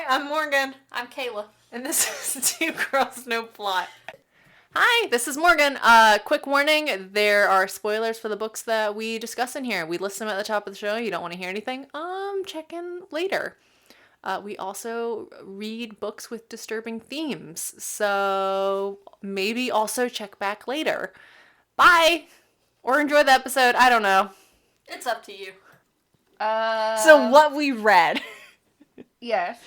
Hi, I'm Morgan. I'm Kayla. And this is Two Girls, No Plot. Hi, this is Morgan. Quick warning, there are spoilers for the books that we discuss in here. We list them at the top of the show. You don't want to hear anything? Check in later. We also read books with disturbing themes, so maybe also check back later. Bye! Or enjoy the episode, I don't know. It's up to you. So what we read. Yes.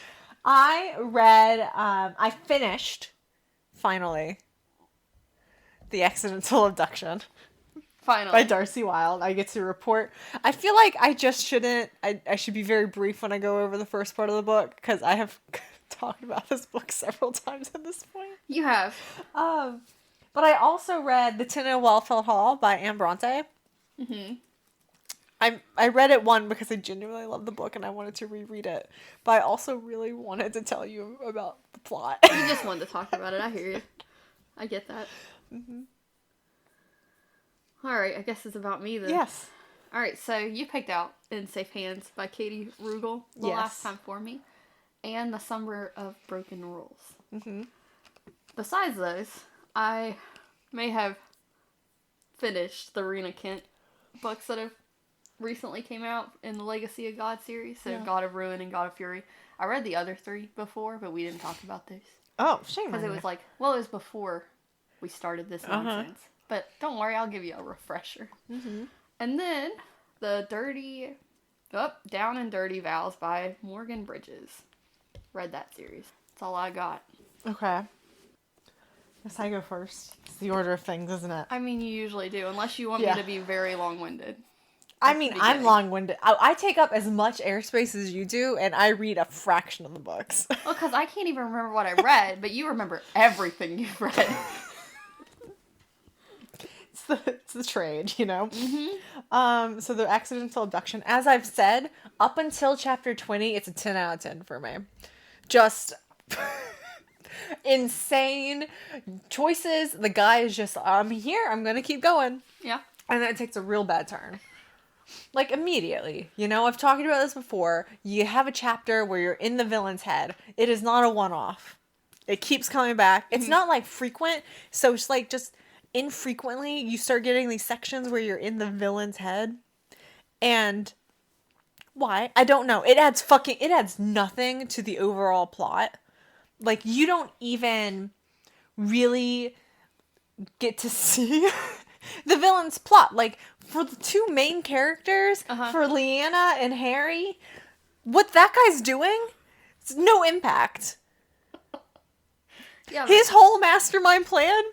I finished, finally, The Accidental Abduction. Finally. By Darcy Wilde. I get to report. I feel like I should be very brief when I go over the first part of the book, because I have talked about this book several times at this point. You have. But I also read The Tenant of Wildfell Hall by Bronte. Mm-hmm. I read it because I genuinely loved the book and I wanted to reread it. But I also really wanted to tell you about the plot. You just wanted to talk about it. I hear you. I get that. Mm-hmm. Alright, I guess it's about me then. Yes. Alright, so you picked out In Safe Hands by Katie Ruggle the last time for me. And The Summer of Broken Rules. Mm-hmm. Besides those, I may have finished the Rina Kent books that have recently came out in the Legacy of God series. So God of Ruin and God of Fury. I read the other three before, but we didn't talk about those. Oh, shame on you. Because it was like, it was before we started this nonsense. But don't worry, I'll give you a refresher. Mm-hmm. And then the Down and Dirty Vows by Morgan Bridges. Read that series. That's all I got. Okay. Guess I go first. It's the order of things, isn't it? I mean, you usually do, unless you want me to be very long-winded. I mean, I'm long-winded. I take up as much airspace as you do, and I read a fraction of the books. Well, because I can't even remember what I read, but you remember everything you've read. It's the trade, you know? Mm-hmm. So the Accidental Abduction, as I've said, up until chapter 20, it's a 10 out of 10 for me. Just insane choices. The guy is just, I'm here, I'm gonna keep going. Yeah. And then it takes a real bad turn. Like, immediately. You know, I've talked about this before. You have a chapter where you're in the villain's head. It is not a one-off. It keeps coming back. It's not, like, frequent. So it's, like, just infrequently you start getting these sections where you're in the villain's head. And why? I don't know. It adds nothing to the overall plot. Like, you don't even really get to see the villain's plot. Like, for the two main characters, for Leanna and Harry, what that guy's doing, it's no impact. Yeah, his whole mastermind plan,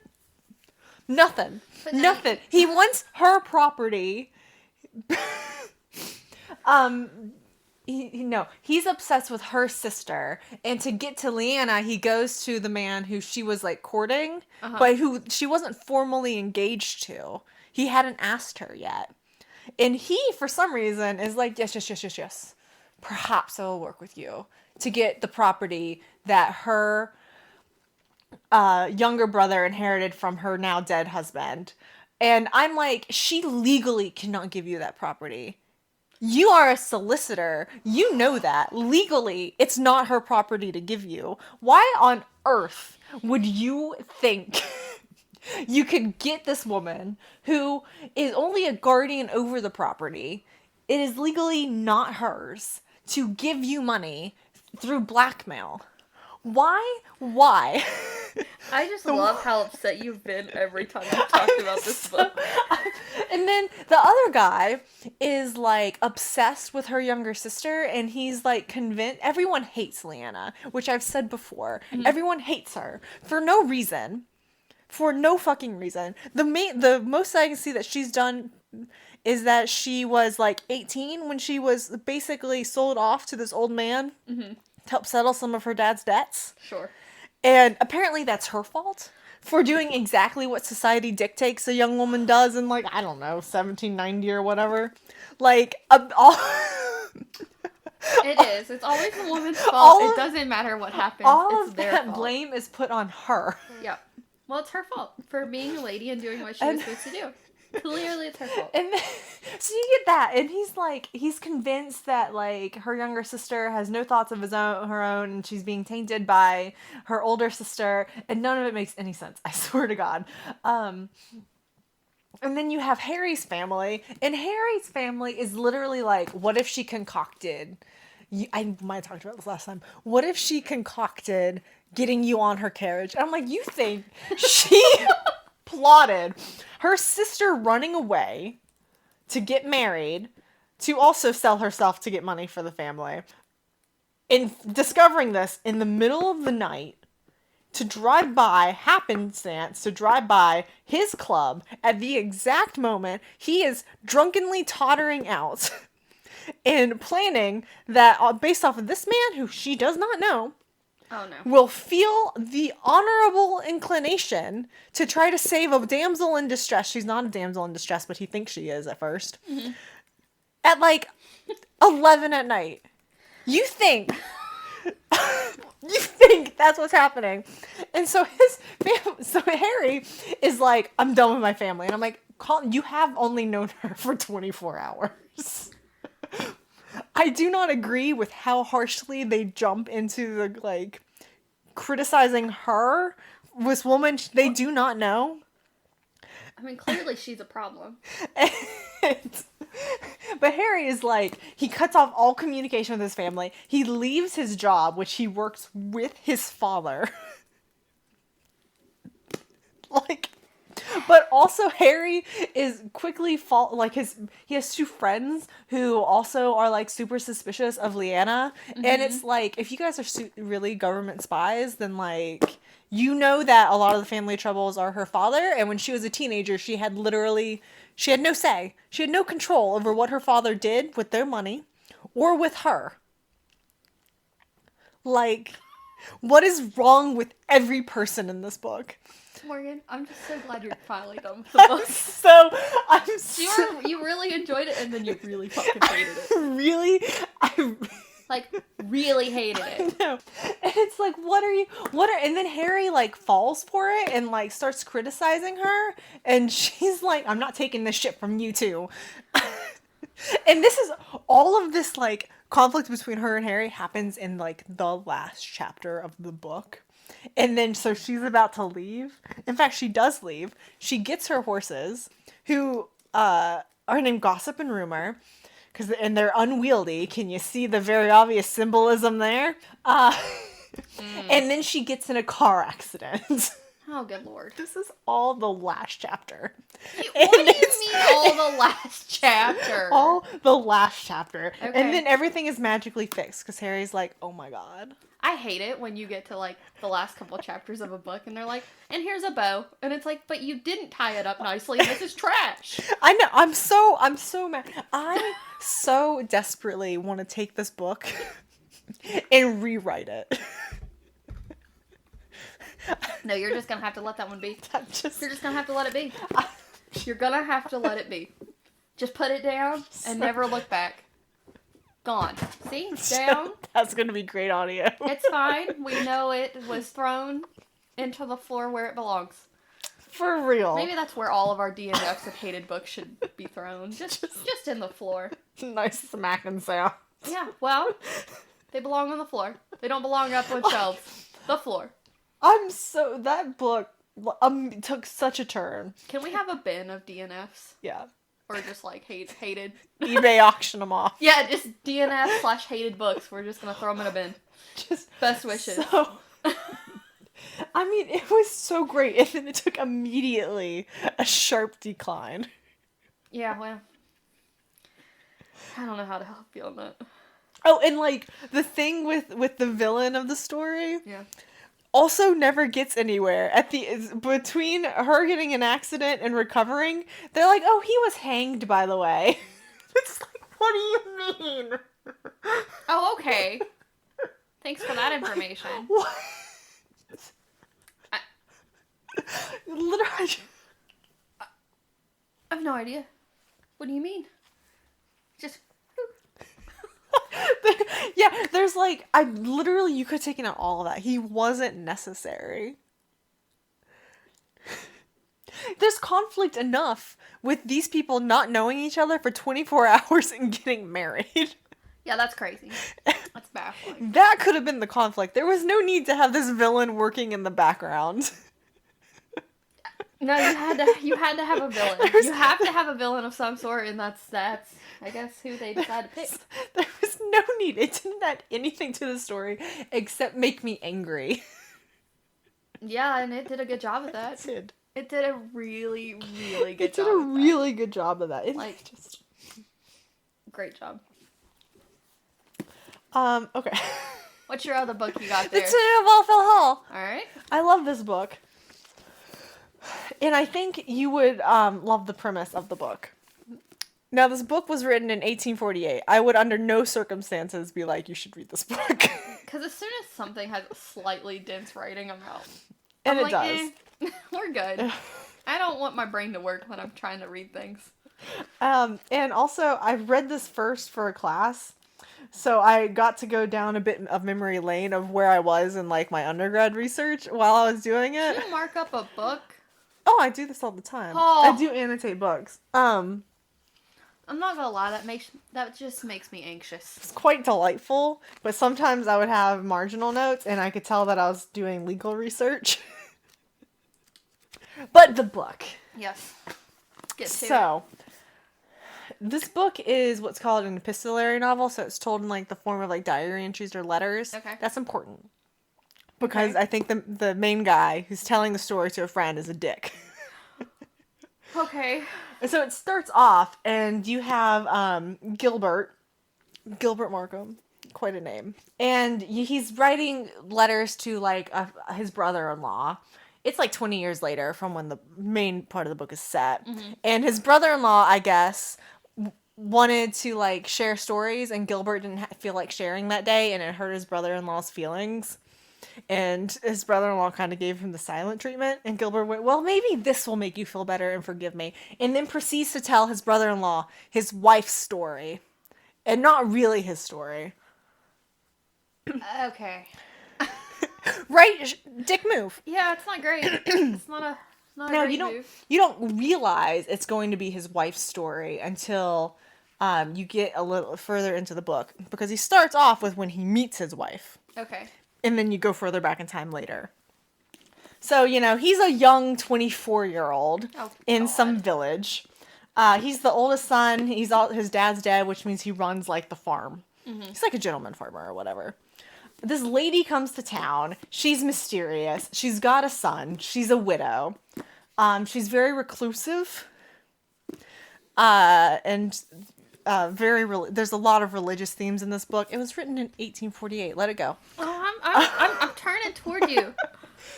nothing. Nothing. He wants her property. He's obsessed with her sister, and to get to Leanna, he goes to the man who she was like courting, but who she wasn't formally engaged to. He hadn't asked her yet, and he, for some reason, is like, yes. Perhaps I will work with you to get the property that her younger brother inherited from her now dead husband. And I'm like, she legally cannot give you that property. You are a solicitor. You know that. Legally, it's not her property to give you. Why on earth would you think you could get this woman who is only a guardian over the property? It is legally not hers to give you money through blackmail. Why? I just love how upset you've been every time you talked about this book. And then the other guy is like obsessed with her younger sister, and he's like convinced. Everyone hates Leanna, which I've said before. Mm-hmm. Everyone hates her for no reason. For no fucking reason. The most I can see that she's done is that she was like 18 when she was basically sold off to this old man. Mm-hmm. To help settle some of her dad's debts. Sure. And apparently that's her fault for doing exactly what society dictates a young woman does in, like, I don't know, 1790 or whatever. Like, It is. It's always the woman's fault. It doesn't matter what happens. It's their fault. Blame is put on her. Yep. Well, it's her fault for being a lady and doing what she was supposed to do. Clearly it's her fault. And then, so you get that, and he's convinced that, like, her younger sister has no thoughts of her own, and she's being tainted by her older sister, and none of it makes any sense, I swear to God. And then you have Harry's family, and Harry's family is literally like, what if she concocted, I might have talked about this last time, what if she concocted getting you on her carriage? And I'm like, you think she plotted her sister running away to get married, to also sell herself to get money for the family, and discovering this in the middle of the night, to drive by, happenstance, to drive by his club at the exact moment he is drunkenly tottering out and planning that, based off of this man who she does not know, Oh, no. will feel the honorable inclination to try to save a damsel in distress. She's not a damsel in distress, but he thinks she is at first. Mm-hmm. At like 11 at night. You think that's what's happening. And so Harry is like, I'm done with my family. And I'm like, Colin, you have only known her for 24 hours. I do not agree with how harshly they jump into the, like, criticizing her, this woman they do not know. I mean, clearly she's a problem. But Harry is like, he cuts off all communication with his family. He leaves his job, which he works with his father. Like, but also Harry is quickly he has two friends who also are like super suspicious of Leanna. Mm-hmm. And it's like, if you guys are really government spies, then like, you know that a lot of the family troubles are her father. And when she was a teenager, she had no say. She had no control over what her father did with their money or with her. Like, what is wrong with every person in this book? Morgan, I'm just so glad you're finally done with the book. You really enjoyed it, and then you really fucking hated it. Really hated it. No. And it's like, and then Harry, like, falls for it and, like, starts criticizing her, and she's like, I'm not taking this shit from you two. And all of this, like, conflict between her and Harry happens in, like, the last chapter of the book. And then, so she's about to leave. In fact, she does leave. She gets her horses, who are named Gossip and Rumor, and they're unwieldy. Can you see the very obvious symbolism there? And then she gets in a car accident. Oh, good lord. This is all the last chapter. What do you mean all the last chapter? All the last chapter. Okay. And then everything is magically fixed, because Harry's like, oh my god. I hate it when you get to, like, the last couple chapters of a book and they're like, and here's a bow. And it's like, but you didn't tie it up nicely. This is trash. I know. I'm so mad. I so desperately want to take this book and rewrite it. No, you're just going to have to let that one be. You're just going to have to let it be. You're going to have to let it be. Just put it down and never look back. Gone. See? Down. That's going to be great audio. It's fine. We know it was thrown into the floor where it belongs. For real. Maybe that's where all of our DNFs of hated books should be thrown. Just in the floor. Nice smacking sound. Yeah, well, they belong on the floor. They don't belong up on shelves. The floor. That book took such a turn. Can we have a bin of DNFs? Yeah. Or just, like, hated. eBay auction them off. Yeah, just DNF/hated books. We're just gonna throw them in a bin. Just best wishes. So, I mean, it was so great, and then it took immediately a sharp decline. Yeah, well, I don't know how to help you on that. Oh, and, like, the thing with the villain of the story... Yeah. Also never gets anywhere. Between her getting an accident and recovering, they're like, oh, he was hanged, by the way. It's like, what do you mean? Oh, okay. Thanks for that information. What? Literally. I have no idea. What do you mean? Just... Yeah, there's like, you could have taken out all of that. He wasn't necessary. There's conflict enough with these people not knowing each other for 24 hours and getting married. Yeah, that's crazy. That's baffling. That could have been the conflict. There was no need to have this villain working in the background. No, you had to have a villain. You have to have a villain of some sort, and that's I guess who they decided to pick. There was no need. It didn't add anything to the story except make me angry. Yeah, and it did a good job of that. It did a really, really good job. It did a really good job of that. Great job. Okay. What's your other book you got there? The Tenant of Wildfell Hall. All right. I love this book. And I think you would love the premise of the book. Now, this book was written in 1848. I would under no circumstances be like, you should read this book. Because as soon as something has slightly dense writing, I'm out. And I'm it does. We're good. I don't want my brain to work when I'm trying to read things. And also, I read this first for a class. So I got to go down a bit of memory lane of where I was in like my undergrad research while I was doing it. Did you mark up a book? Oh, I do this all the time. Oh. I do annotate books. I'm not gonna lie, that just makes me anxious. It's quite delightful, but sometimes I would have marginal notes and I could tell that I was doing legal research. But the book. Yes. Get to So, this book is what's called an epistolary novel, so it's told in like the form of like diary entries or letters. Okay. That's important. Because I think the main guy who's telling the story to a friend is a dick. Okay. So it starts off, and you have Gilbert Markham, quite a name, and he's writing letters to like his brother-in-law. It's like 20 years later from when the main part of the book is set, and his brother-in-law, I guess, wanted to like share stories, and Gilbert didn't feel like sharing that day, and it hurt his brother-in-law's feelings. And his brother-in-law kind of gave him the silent treatment. And Gilbert went, well, maybe this will make you feel better and forgive me. And then proceeds to tell his brother-in-law his wife's story. And not really his story. Okay. Right? Dick move. Yeah, it's not great. It's not a great move. You don't realize it's going to be his wife's story until you get a little further into the book. Because he starts off with when he meets his wife. Okay. And then you go further back in time later. So, he's a young 24-year-old in some village. He's the oldest son. His dad's dead, which means he runs, like, the farm. Mm-hmm. He's like a gentleman farmer or whatever. This lady comes to town. She's mysterious. She's got a son. She's a widow. She's very reclusive. And there's a lot of religious themes in this book. It was written in 1848. Let it go. Oh, I'm turning toward you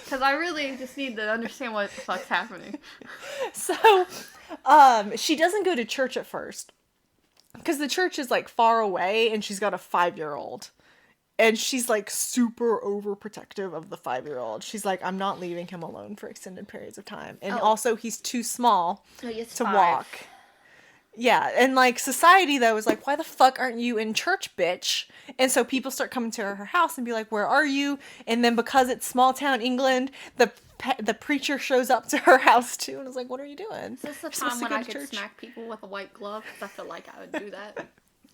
because I really just need to understand what the fuck's happening. So, she doesn't go to church at first because the church is like far away, and she's got a 5-year-old, and she's like super overprotective of the 5-year-old. She's like, I'm not leaving him alone for extended periods of time, and also he's too small to walk. Yeah, and, like, society, though, is like, why the fuck aren't you in church, bitch? And so people start coming to her house and be like, where are you? And then because it's small-town England, the preacher shows up to her house, too, and is like, what are you doing? Is this the time when I could smack people with a white glove? Because I feel like I would do that.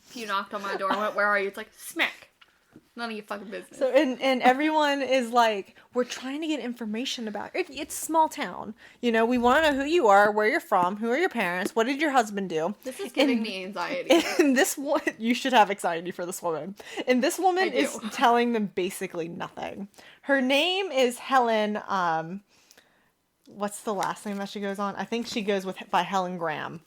If you knocked on my door and went, where are you? It's like, smack. None of your fucking business. So, and everyone is like, we're trying to get information about it. It's small town. We want to know who you are, where you're from, who are your parents, what did your husband do. This is giving me anxiety. And this one, you should have anxiety for this woman. And this woman is telling them basically nothing. Her name is Helen, what's the last name that she goes on? I think she goes by Helen Graham.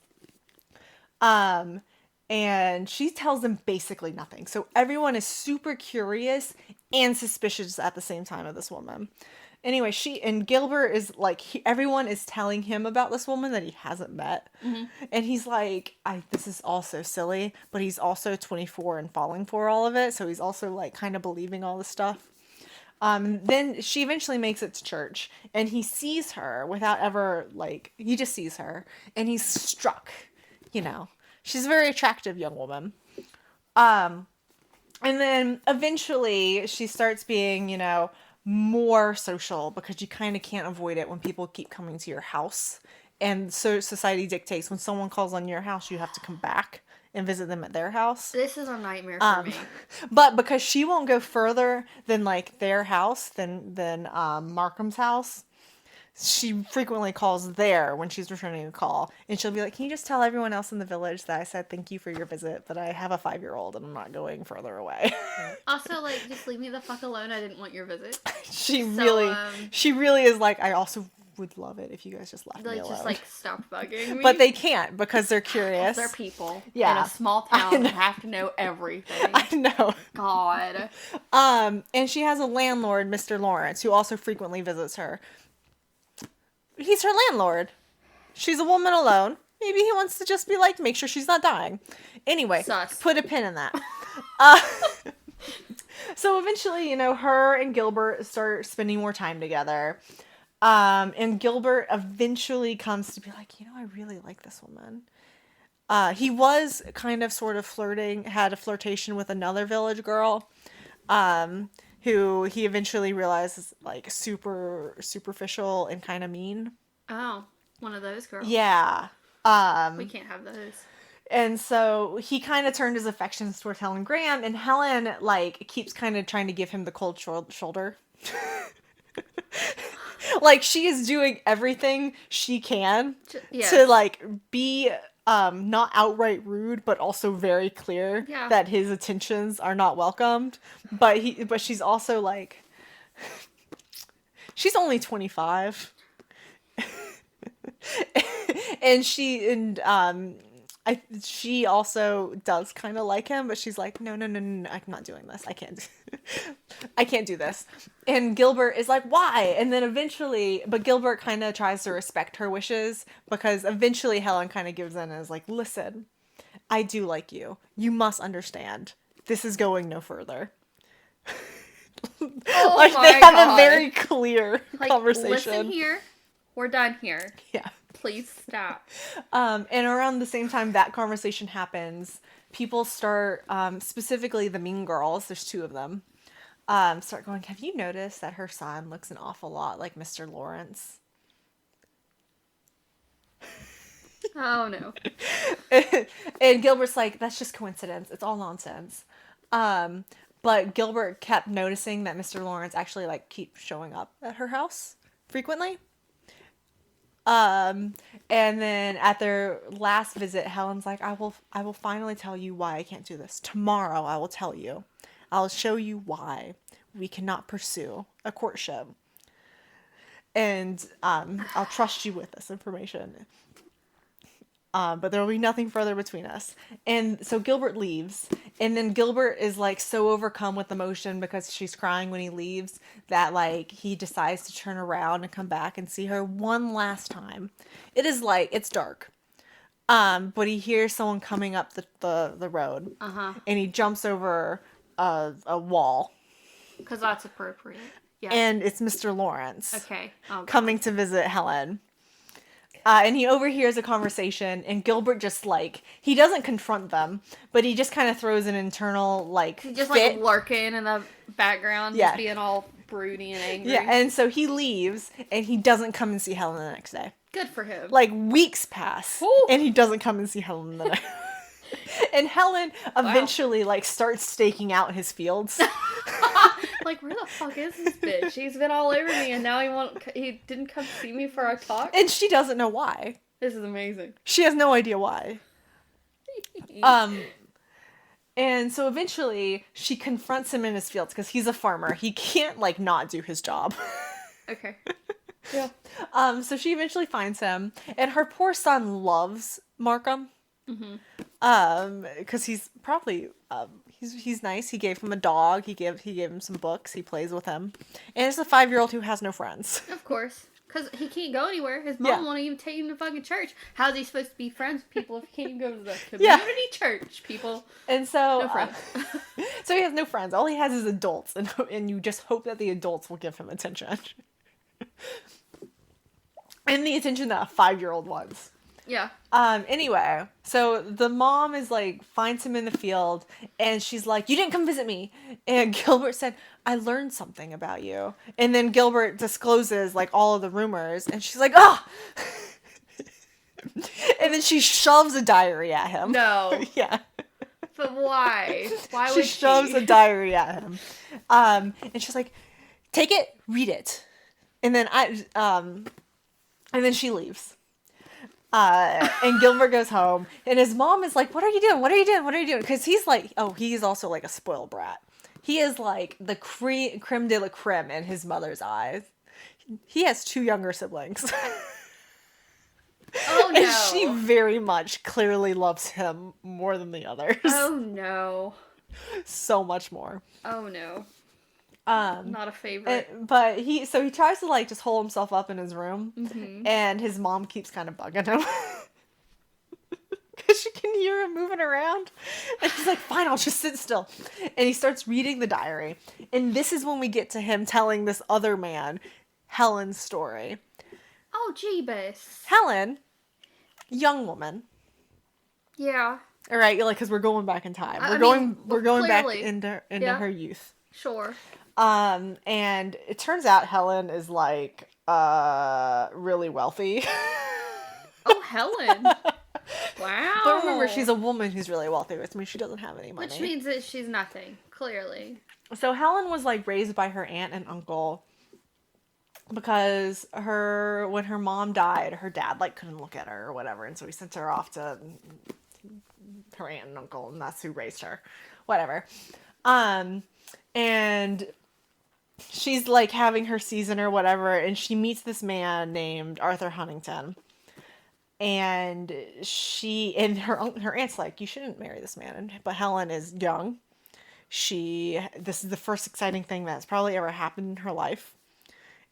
And she tells them basically nothing. So everyone is super curious and suspicious at the same time of this woman. Anyway, Gilbert is like, everyone is telling him about this woman that he hasn't met. Mm-hmm. And he's like, this is all so silly, but he's also 24 and falling for all of it. So he's also like kind of believing all this stuff. Then she eventually makes it to church, and he sees her without ever, like, he just sees her, and he's struck, She's a very attractive young woman. And then eventually she starts being, more social because you kind of can't avoid it when people keep coming to your house. And so society dictates when someone calls on your house, you have to come back and visit them at their house. This is a nightmare for me. But because she won't go further than like their house, than Markham's house, she frequently calls there when she's returning a call. And she'll be like, can you just tell everyone else in the village that I said thank you for your visit, but I have a 5-year-old and I'm not going further away. Also, like, just leave me the fuck alone. I didn't want your visit. She really is like, I also would love it if you guys just left me alone. Just, like, stop bugging me. But they can't because they're curious. They're people in a small town and have to know everything. I know. God. And she has a landlord, Mr. Lawrence, who also frequently visits her. He's her landlord. She's a woman alone. Maybe he wants to just be like, make sure she's not dying. Anyway, Sus. put a pin in that. So eventually, her and Gilbert start spending more time together. And Gilbert eventually comes to be like, I really like this woman. He was kind of sort of had a flirtation with another village girl, who he eventually realizes like super superficial and kind of mean. Oh, one of those girls. Yeah. We can't have those. And so he kind of turned his affections towards Helen Graham, and Helen like keeps kind of trying to give him the cold shoulder. Like she is doing everything she can to like be not outright rude, but also very clear that his attentions are not welcomed. But she's also like, she's only 25, and she also does kind of like him, but she's like, no, I'm not doing this. I can't do this. And Gilbert is like, why? And then but Gilbert kind of tries to respect her wishes, because eventually Helen kind of gives in and is like, listen, I do like you. You must understand. This is going no further. Oh like my they have God. a very clear conversation. Listen here. We're done here. Yeah. Please stop. And around the same time that conversation happens, people start, specifically the mean girls, there's 2 of them, start going, have you noticed that her son looks an awful lot like Mr. Lawrence? Oh, no. And Gilbert's like, that's just coincidence. It's all nonsense. But Gilbert kept noticing that Mr. Lawrence actually, like, keeps showing up at her house frequently. And then at their last visit, Helen's like, I will finally tell you why I can't do this. Tomorrow I will tell you. I'll show you why we cannot pursue a courtship. And I'll trust you with this information. But there will be nothing further between us. And so Gilbert leaves. And then Gilbert is like so overcome with emotion because she's crying when he leaves that like he decides to turn around and come back and see her one last time. It is like, it's dark. But he hears someone coming up the road. Uh-huh. And he jumps over a wall. Because that's appropriate. Yeah. And it's Mr. Lawrence. Okay. Oh, coming to visit Helen. And he overhears a conversation, and Gilbert just, like, he doesn't confront them, but he just kind of throws an internal, like, He's just, fit. like, lurking in the background, Yeah. just being all broody and angry. Yeah, and so he leaves, and he doesn't come and see Helen the next day. Good for him. Like, weeks pass, Ooh. and he doesn't come and see Helen the next And Helen eventually, like, starts staking out his fields. Like, where the fuck is this bitch? He's been all over me, and now he didn't come see me for our talk? And she doesn't know why. This is amazing. She has no idea why. And so eventually she confronts him in his fields because he's a farmer. He can't, like, not do his job. Okay. Yeah. So she eventually finds him, and her poor son loves Markham. Mm-hmm. Because he's probably, he's nice. He gave him a dog. He gave him some books. He plays with him. And it's a 5-year-old who has no friends. Of course. Because he can't go anywhere. His mom won't even take him to fucking church. How's he supposed to be friends with people if he can't even go to the community church, people? And so... No friends. So he has no friends. All he has is adults. And you just hope that the adults will give him attention. And the attention that a 5-year-old wants. Yeah. Anyway, so the mom is like, finds him in the field, and she's like, you didn't come visit me. And Gilbert said, I learned something about you. And then Gilbert discloses like all of the rumors, and she's like, ah! And then she shoves a diary at him. No. Yeah. But why? Why She would shoves a diary at him. And she's like, take it, read it. And then and then she leaves. And Gilbert goes home, and his mom is like, what are you doing? What are you doing? What are you doing? Because he's like, he's also like a spoiled brat. He is like the creme de la creme in his mother's eyes. He has 2 younger siblings. Oh, no. And she very much clearly loves him more than the others. Oh, no. So much more. Oh, no. Not a favorite. But he tries to like just hole himself up in his room, and his mom keeps kind of bugging him because she can hear him moving around, and he's like, fine, I'll just sit still. And he starts reading the diary, and this is when we get to him telling this other man Helen's story. Oh, Jeebus. Helen, young woman. Yeah. All right, like, because we're going back in time. We're going back into her youth. Sure. And it turns out Helen is like really wealthy. Oh, Helen. Wow. But remember, she's a woman who's really wealthy, which means she doesn't have any money. Which means that she's nothing, clearly. So Helen was like raised by her aunt and uncle because when her mom died, her dad like couldn't look at her or whatever, and so he sent her off to her aunt and uncle, and that's who raised her. Whatever. And she's like having her season or whatever, and she meets this man named Arthur Huntington. And her aunt's like, you shouldn't marry this man. But Helen is young. This is the first exciting thing that's probably ever happened in her life.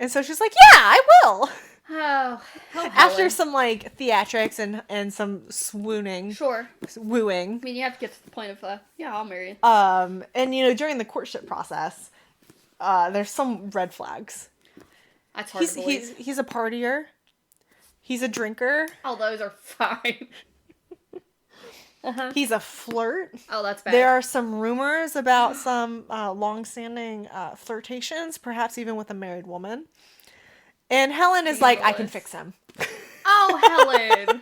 And so she's like, yeah, I will. Oh, After Helen. some like theatrics and some swooning. Sure. Wooing. I mean, you have to get to the point of, yeah, I'll marry you. And during the courtship process, there's some red flags. That's hard to believe. He's a partier. He's a drinker. Oh, those are fine. Uh-huh. He's a flirt. Oh, that's bad. There are some rumors about some long-standing flirtations, perhaps even with a married woman. And Helen is like, I can fix him. Oh, Helen.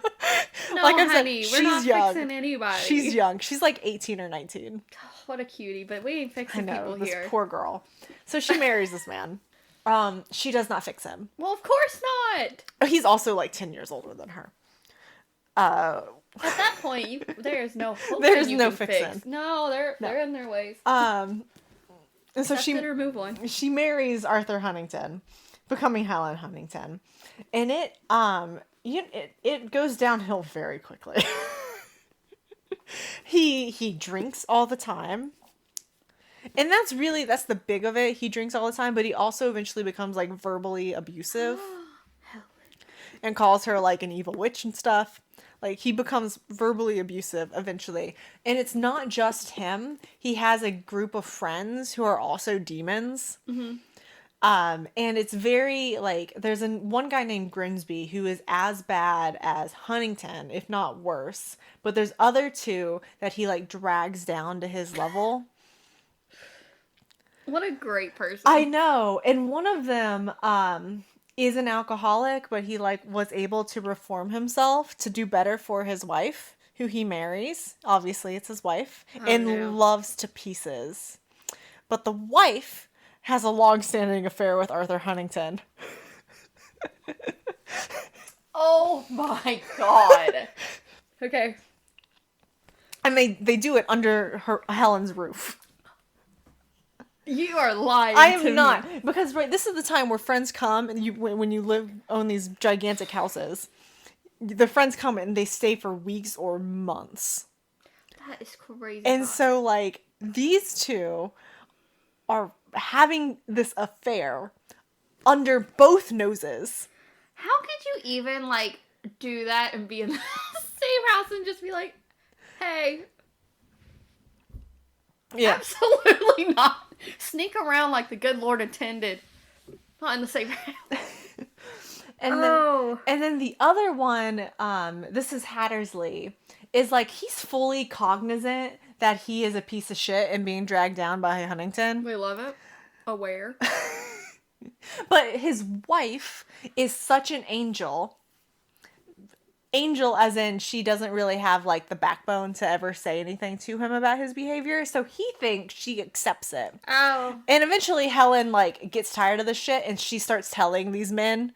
No, like I said, honey, we're not young. fixing anybody. She's young. She's like 18 or 19. Oh, what a cutie, but we ain't fixing people this here. Poor girl. So she marries this man. She does not fix him. Well, of course not. He's also like 10 years older than her. At that point, there's no hope. There's that you no can fixing. fix. No, they're in their ways. And so remove one. she marries Arthur Huntington, becoming Helen Huntington, and it goes downhill very quickly. He drinks all the time. And that's the big of it. He drinks all the time, but he also eventually becomes like verbally abusive and calls her like an evil witch and stuff. Like he becomes verbally abusive eventually. And it's not just him. He has a group of friends who are also demons. Mm-hmm. And it's very like, there's one guy named Grimsby who is as bad as Huntington, if not worse. But there's other 2 that he like drags down to his level. What a great person. I know. And one of them is an alcoholic, but he like was able to reform himself to do better for his wife, who he marries. Obviously, it's his wife. Loves to pieces. But the wife has a long-standing affair with Arthur Huntington. Oh my god. Okay. And they do it under Helen's roof. You are lying. I am not, because this is the time where friends come, and when you own these gigantic houses, the friends come and they stay for weeks or months. That is crazy. And so like these 2 are having this affair under both noses. How could you even like do that and be in the same house and just be like, hey? Yeah. Absolutely not. Sneak around like the good Lord intended. Not in the same house. And then the other one, this is Hattersley, is like he's fully cognizant that he is a piece of shit and being dragged down by Huntington. We love it. Aware. But his wife is such an angel. Angel as in she doesn't really have like the backbone to ever say anything to him about his behavior, so he thinks she accepts it. Oh. And eventually Helen like gets tired of the shit and she starts telling these men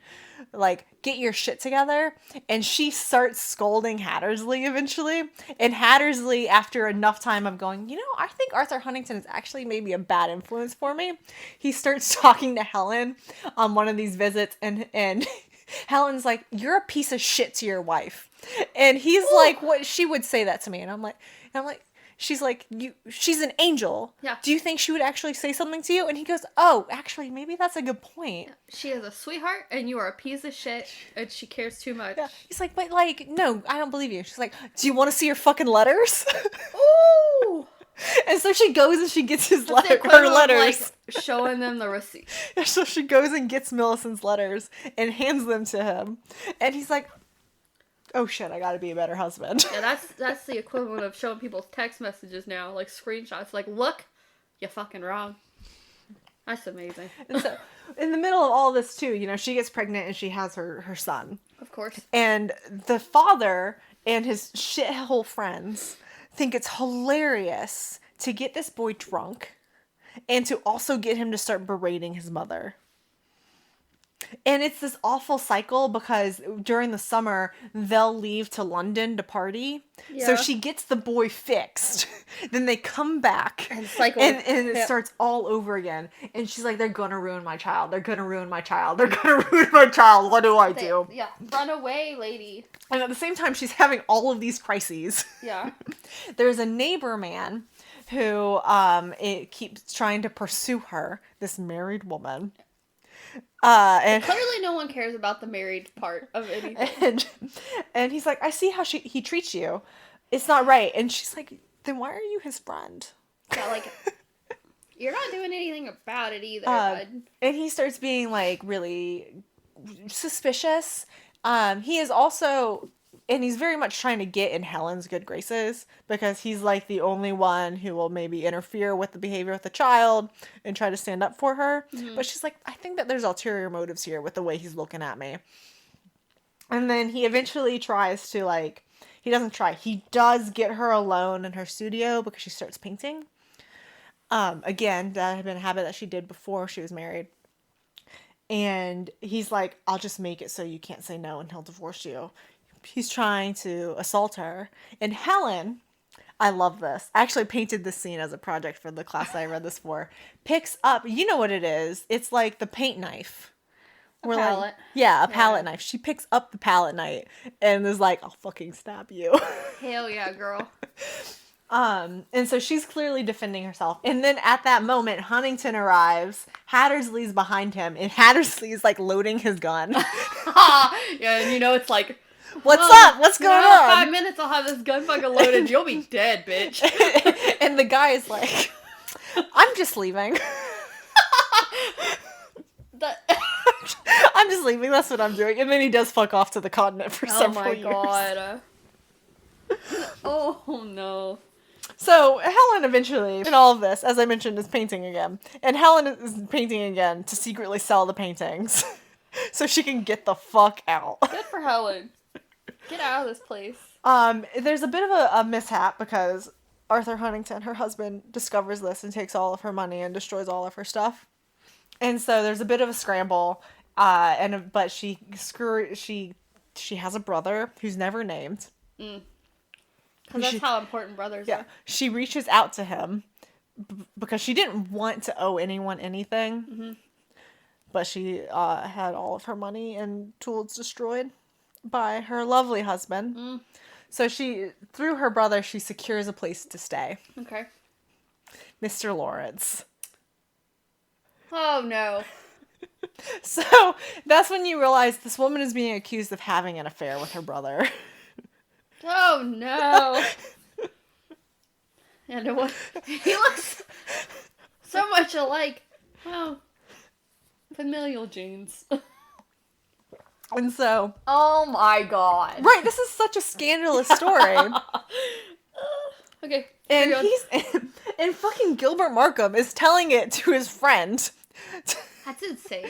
like, get your shit together, and she starts scolding Hattersley eventually. And Hattersley, after enough time of going, I think Arthur Huntington is actually maybe a bad influence for me, he starts talking to Helen on one of these visits, and Helen's like, you're a piece of shit to your wife. And he's like, what? She would say that to me. And I'm like, she's like, she's an angel. Yeah. Do you think she would actually say something to you? And he goes, oh, actually, maybe that's a good point. She is a sweetheart, and you are a piece of shit, and she cares too much. Yeah. He's like, but like, no, I don't believe you. She's like, do you want to see your fucking letters? Ooh! And so she goes and she gets her letters. Like, showing them the receipt. So she goes and gets Millicent's letters and hands them to him. And he's like, oh shit, I gotta be a better husband. Yeah, that's the equivalent of showing people's text messages now, like screenshots. Like, look, you're fucking wrong. That's amazing. And so, in the middle of all this too, she gets pregnant and she has her son. Of course. And the father and his shithole friends think it's hilarious to get this boy drunk and to also get him to start berating his mother. And it's this awful cycle because during the summer, they'll leave to London to party. Yeah. So she gets the boy fixed. Then they come back. And cycle. And it starts all over again. And she's like, they're going to ruin my child. They're going to ruin my child. They're going to ruin my child. What do I do? Yeah. Run away, lady. And at the same time, she's having all of these crises. Yeah. There's a neighbor man who it keeps trying to pursue her, this married woman. And clearly no one cares about the married part of anything. And he's like, I see how he treats you. It's not right. And she's like, then why are you his friend? Yeah, like, you're not doing anything about it either, bud. And he starts being like really suspicious. He is also, and he's very much trying to get in Helen's good graces because he's like the only one who will maybe interfere with the behavior of the child and try to stand up for her. Mm-hmm. But she's like, I think that there's ulterior motives here with the way he's looking at me. And then he eventually tries to he doesn't try. He does get her alone in her studio because she starts painting. Again, that had been a habit that she did before she was married. And he's like, I'll just make it so you can't say no and he'll divorce you. He's trying to assault her. And Helen, I love this. I actually painted this scene as a project for the class I read this for. Picks up, you know what it is. It's like the paint knife. A palette. A palette knife. She picks up the palette knife and is like, I'll fucking stab you. Hell yeah, girl. And so she's clearly defending herself. And then at that moment, Huntington arrives. Hattersley's behind him. And Hattersley's like loading his gun. Yeah, and it's like, what's up? What's going on? 5 minutes, I'll have this gun fucking loaded. You'll be dead, bitch. And the guy is like, I'm just leaving. I'm just leaving. That's what I'm doing. And then he does fuck off to the continent for several years. Oh my god. Oh no. So Helen eventually, in all of this, as I mentioned, is painting again. And Helen is painting again to secretly sell the paintings. So she can get the fuck out. Good for Helen. Get out of this place. There's a bit of a mishap because Arthur Huntington, her husband, discovers this and takes all of her money and destroys all of her stuff. And so there's a bit of a scramble. But she has a brother who's never named. Because that's how important brothers are. She reaches out to him because she didn't want to owe anyone anything. Mm-hmm. But she had all of her money and tools destroyed by her lovely husband. Mm. So through her brother, she secures a place to stay. Okay. Mr. Lawrence. Oh, no. So that's when you realize this woman is being accused of having an affair with her brother. Oh, no. And what? He looks so much alike. Oh. Familial genes. And so... Oh my god. Right, this is such a scandalous story. Okay. And and fucking Gilbert Markham is telling it to his friend. That's insane.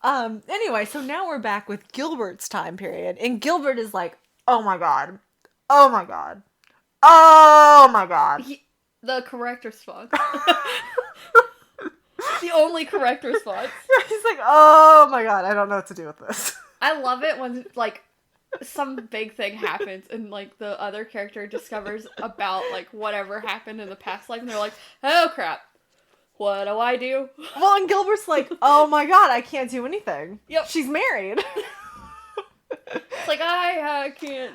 Anyway, so now we're back with Gilbert's time period. And Gilbert is like, oh my god. Oh my god. Oh my god. The correct response. The only correct response. He's like, oh my god, I don't know what to do with this. I love it when, like, some big thing happens and, like, the other character discovers about, like, whatever happened in the past life and they're like, oh crap, what do I do? Well, and Gilbert's like, oh my god, I can't do anything. Yep. She's married. It's like, I can't.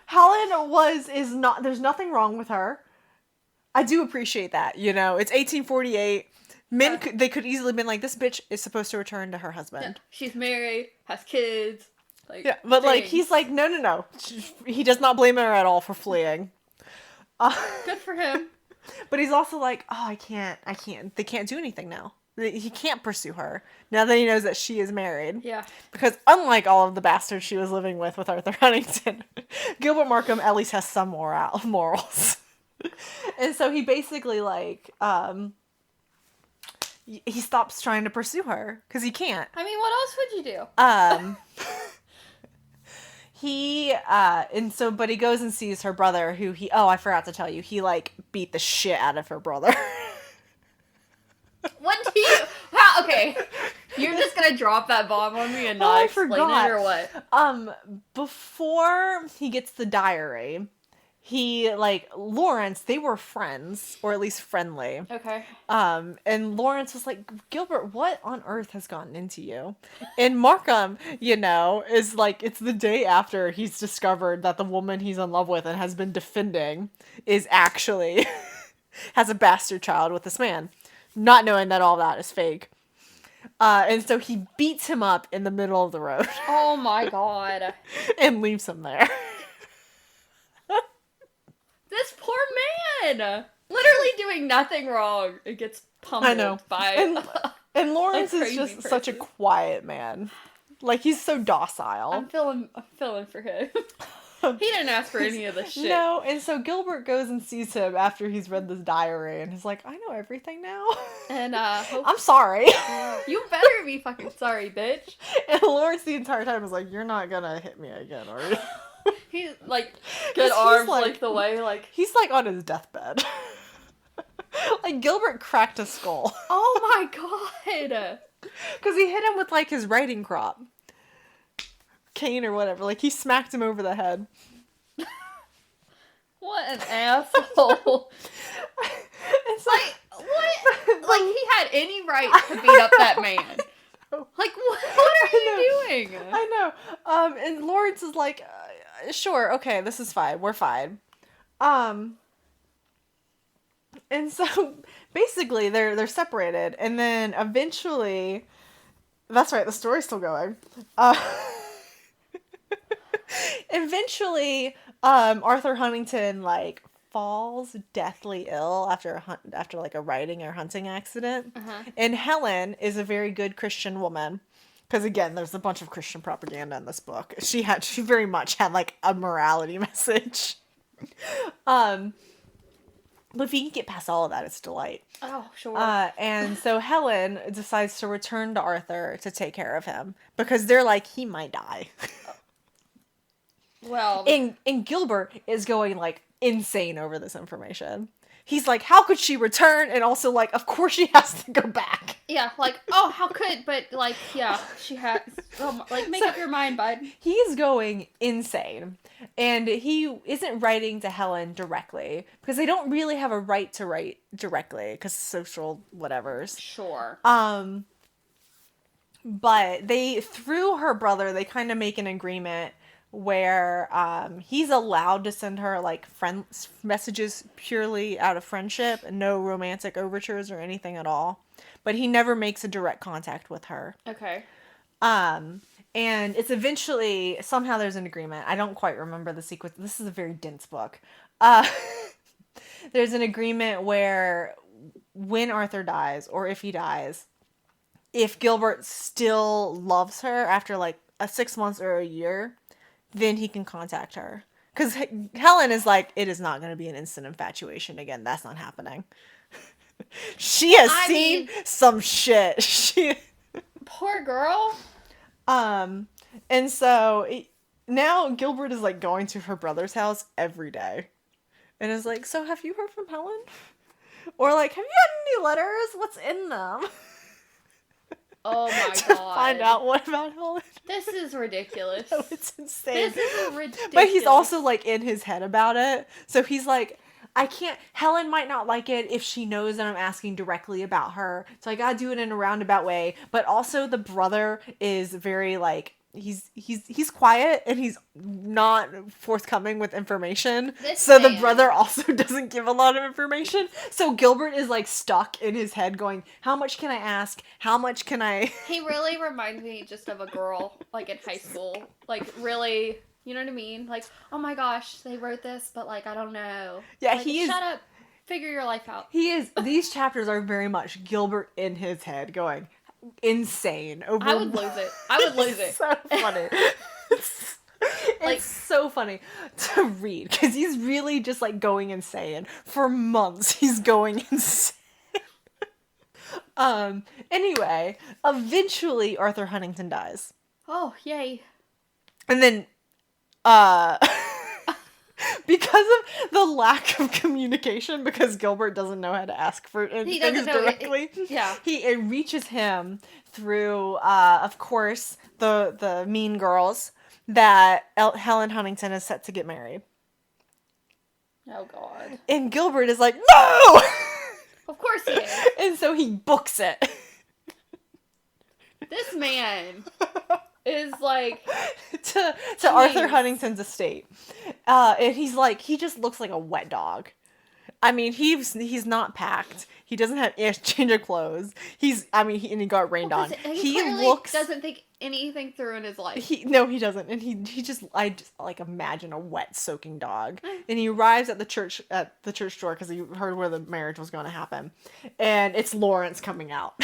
Helen is not, there's nothing wrong with her. I do appreciate that, you know, it's 1848. Men, they could easily been like, this bitch is supposed to return to her husband. Yeah. She's married, has kids. Like, yeah, but like, he's like, no. He does not blame her at all for fleeing. Good for him. But he's also like, oh, I can't. They can't do anything now. He can't pursue her now that he knows that she is married. Yeah. Because unlike all of the bastards she was living with Arthur Huntington, Gilbert Markham at least has some morals. And so he basically like, he stops trying to pursue her because he can't. I mean, what else would you do? But he goes and sees her brother who I forgot to tell you, he like beat the shit out of her brother. What do you, okay, you're just gonna drop that bomb on me and not explain it or what? Before he gets the diary, Lawrence, they were friends, or at least friendly. Okay. And Lawrence was like, Gilbert, what on earth has gotten into you? And Markham, is like, it's the day after he's discovered that the woman he's in love with and has been defending is actually, has a bastard child with this man, not knowing that all that is fake. And so he beats him up in the middle of the road. Oh my god. And leaves him there. This poor man! Literally doing nothing wrong. It gets pummeled by and Lawrence is just person. such a quiet man. Like, he's so docile. I'm feeling for him. He didn't ask for any of this shit. No, and so Gilbert goes and sees him after he's read this diary and he's like, I know everything now. And I'm sorry. You better be fucking sorry, bitch. And Lawrence the entire time was like, you're not gonna hit me again, are you? He's like, good arms like the way, like. He's like on his deathbed. Like, Gilbert cracked his skull. Oh my god. Because he hit him with like his riding crop. Cane or whatever. Like, he smacked him over the head. What an asshole. It's like, what? Like, he had any right to beat up that man. Like, what are you doing? I know. And Lawrence is like, sure, okay, this is fine. We're fine. And so basically they're separated, and then eventually, that's right, the story's still going. Eventually, Arthur Huntington like falls deathly ill after like a riding or hunting accident. And Helen is a very good Christian woman. Because again, there's a bunch of Christian propaganda in this book. She very much had like a morality message. But if you can get past all of that, it's a delight. Oh, sure. And so Helen decides to return to Arthur to take care of him. Because they're like, he might die. Well. And Gilbert is going like insane over this information. He's like, how could she return? And also like, of course she has to go back. Yeah, like, oh, how could, but like, yeah, she has, like, make up your mind, bud. He's going insane. And he isn't writing to Helen directly, because they don't really have a right to write directly, because social whatevers. Sure. But through her brother, they kind of make an agreement where he's allowed to send her like messages purely out of friendship and no romantic overtures or anything at all. But he never makes a direct contact with her. Okay. And it's eventually, somehow there's an agreement. I don't quite remember the sequence. This is a very dense book. There's an agreement where when Arthur dies, or if he dies, if Gilbert still loves her after like 6 months or a year, then he can contact her. Because Helen is like, it is not going to be an instant infatuation again. That's not happening. She has seen some shit. Poor girl. And so now Gilbert is like going to her brother's house every day. And is like, so have you heard from Helen? Or like, have you had any letters? What's in them? Oh my to god. find out what about Helen. This is ridiculous. No, it's insane. This is ridiculous. But he's also like in his head about it. So he's like, Helen might not like it if she knows that I'm asking directly about her. So I gotta do it in a roundabout way. But also the brother is very like, he's quiet and he's not forthcoming with information. The brother also doesn't give a lot of information. So Gilbert is like stuck in his head going, how much can I ask? How much can I? He really reminds me just of a girl like in high school. Like really, you know what I mean? Like, oh my gosh, they wrote this, but like I don't know. Yeah, like, shut up. Figure your life out. These chapters are very much Gilbert in his head going insane over. I would lose it. It's so funny. It's so funny to read because he's really just like going insane for months. He's going insane. Anyway, eventually Arthur Huntington dies. Oh, yay. And then because of the lack of communication, because Gilbert doesn't know how to ask for things directly. It reaches him through, of course, the mean girls that Helen Huntington is set to get married. Oh, God. And Gilbert is like, no! Of course he is. And so he books it. This man is like to Arthur Huntington's estate. And he's like, he just looks like a wet dog. I mean, he's not packed. He doesn't have a change of clothes. And he got rained on. He doesn't think anything through in his life. He doesn't. And I just like imagine a wet soaking dog. And he arrives at the church door because he heard where the marriage was going to happen. And it's Lawrence coming out.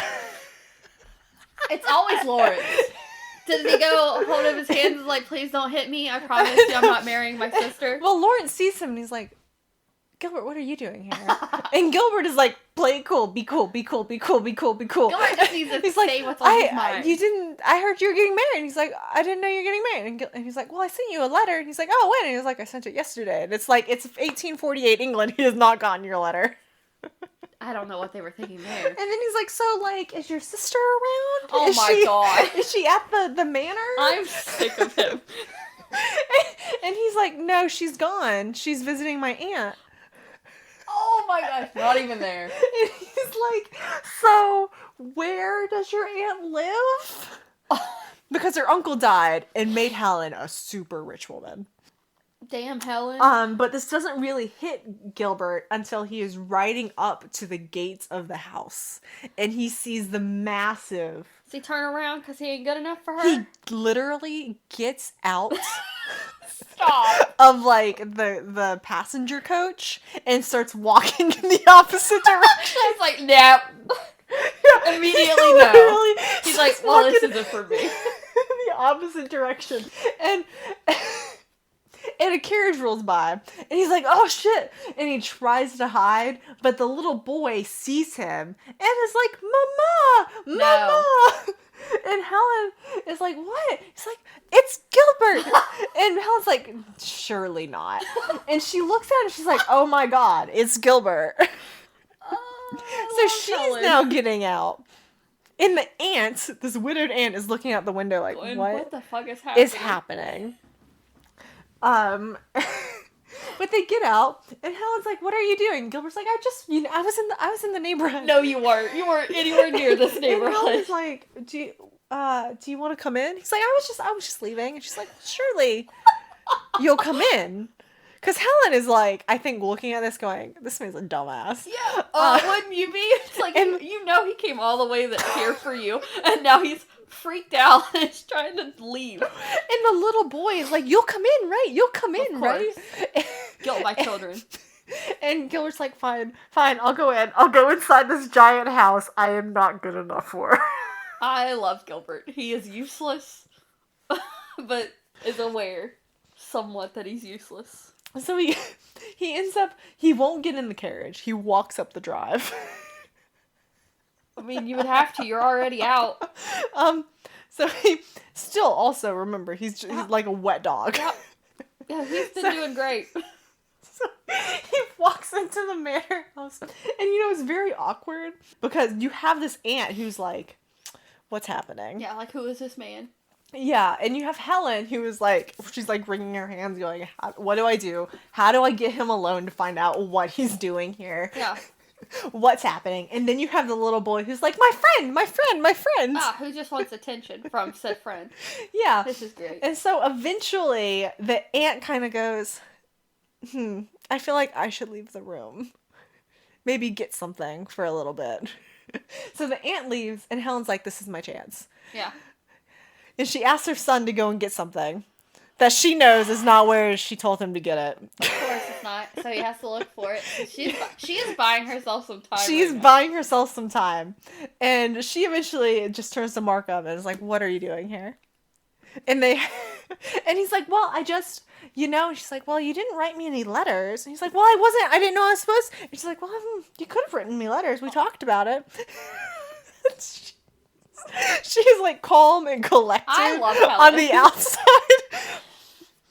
It's always Lawrence. Does he go hold up his hands and like, please don't hit me? I promise you I'm not marrying my sister. Well, Lawrence sees him and he's like, Gilbert, what are you doing here? And Gilbert is like, play it cool, be cool, be cool, be cool, be cool, be cool. Gilbert just needs to say what's on his mind. I heard you were getting married. And he's like, I didn't know you were getting married. And he's like, well, I sent you a letter. And he's like, oh, when? And he was like, I sent it yesterday. And it's like, it's 1848 England. He has not gotten your letter. I don't know what they were thinking there. And then he's like, so, like, is your sister around? Oh my god. Is she at the manor? I'm sick of him. And he's like, no, she's gone. She's visiting my aunt. Oh my gosh, not even there. And he's like, so, where does your aunt live? Because her uncle died and made Helen a super rich woman. Damn, Helen. But this doesn't really hit Gilbert until he is riding up to the gates of the house. And he sees the massive... Does he turn around because he ain't good enough for her? He literally gets out... Stop. Of, like, the passenger coach and starts walking in the opposite direction. He's like, nap. Yeah. Immediately no. He's like, well, this isn't for me. The opposite direction. And a carriage rolls by. And he's like, oh, shit. And he tries to hide. But the little boy sees him. And is like, Mama! Mama! No. And Helen is like, what? He's like, it's Gilbert. And Helen's like, surely not. And she looks at him and she's like, oh my god, it's Gilbert. So she's Helen. Now getting out. And the aunt, this widowed aunt, is looking out the window like, what the fuck is happening? But they get out, and Helen's like, what are you doing? Gilbert's like, I was in the neighborhood. No, you weren't. You weren't anywhere near this neighborhood. And Helen's like, do you want to come in? He's like, I was just leaving. And she's like, surely you'll come in. Because Helen is like, I think looking at this going, this man's a dumbass. Yeah. Wouldn't you be? It's like, and you know he came all the way here for you, and now he's freaked out and is trying to leave. And the little boy is like, you'll come in, right? You'll come in, right? Guilt by children. And Gilbert's like, fine, I'll go in. I'll go inside this giant house I am not good enough for. I love Gilbert. He is useless. but is aware somewhat that he's useless. So he ends up, he won't get in the carriage. He walks up the drive. I mean, you would have to. You're already out. So he still also, remember, he's like a wet dog. Yeah, he's been doing great. So he walks into the manor house, and it's very awkward because you have this aunt who's like, what's happening? Yeah, like, who is this man? Yeah, and you have Helen who is like, she's like wringing her hands going, what do I do? How do I get him alone to find out what he's doing here? Yeah. What's happening? And then you have the little boy who's like, my friend. Ah, who just wants attention from said friend. Yeah. This is great. And so eventually the aunt kind of goes, I feel like I should leave the room. Maybe get something for a little bit. So the aunt leaves and Helen's like, this is my chance. Yeah. And she asks her son to go and get something that she knows is not where she told him to get it. Of course it's not. So he has to look for it. She is buying herself some time. She's buying herself some time. And she eventually just turns to Markham and is like, what are you doing here? And he's like, well, I just, and she's like, well, you didn't write me any letters. And he's like, well, I didn't know I was supposed to. And she's like, well, you could have written me letters. We talked about it. She's like calm and collected I love Helen. on the outside.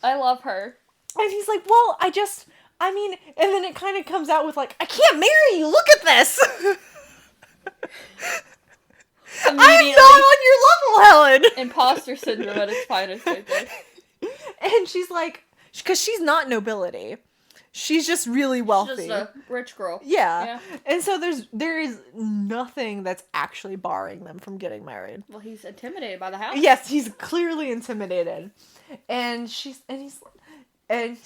I love her. And he's like, well, and then it kind of comes out with like, I can't marry you. Look at this. I'm not on your level, Helen. Imposter syndrome at its finest right there. And she's like, because she's not nobility. She's just really wealthy. She's just a rich girl. Yeah. And so there is nothing that's actually barring them from getting married. Well, he's intimidated by the house. Yes, he's clearly intimidated. And he's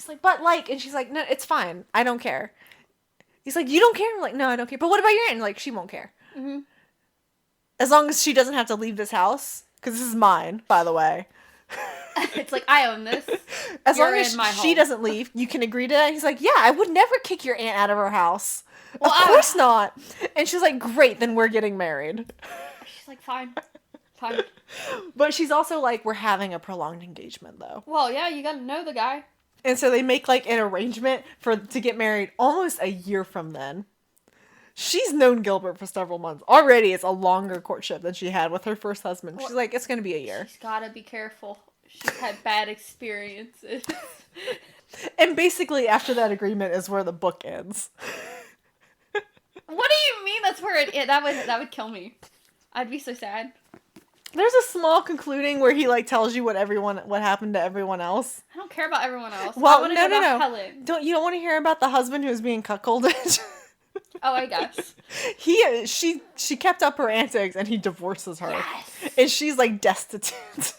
like, but like, and she's like, no, it's fine. I don't care. He's like, you don't care? I'm like, no, I don't care. But what about your aunt? And like, she won't care. Mm-hmm. As long as she doesn't have to leave this house. Because this is mine, by the way. It's like, I own this. As You're long as in my she home. doesn't leave, you can agree to that. He's like, yeah, I would never kick your aunt out of her house. Well, of course not. And she's like, great, then we're getting married. She's like, fine. Fine. But she's also like, we're having a prolonged engagement, though. Well, yeah, you gotta know the guy. And so they make like an arrangement to get married almost a year from then. She's known Gilbert for several months. Already, it's a longer courtship than she had with her first husband. She's like, it's going to be a year. She's gotta be careful. She's had bad experiences. And basically, after that agreement is where the book ends. What do you mean that's where it... That would kill me. I'd be so sad. There's a small concluding where he like tells you what happened to everyone else. I don't care about everyone else. Well, I want to no. know about Helen. You don't want to hear about the husband who's being cuckolded? Oh, I guess. She kept up her antics and he divorces her. Yes. And she's like destitute.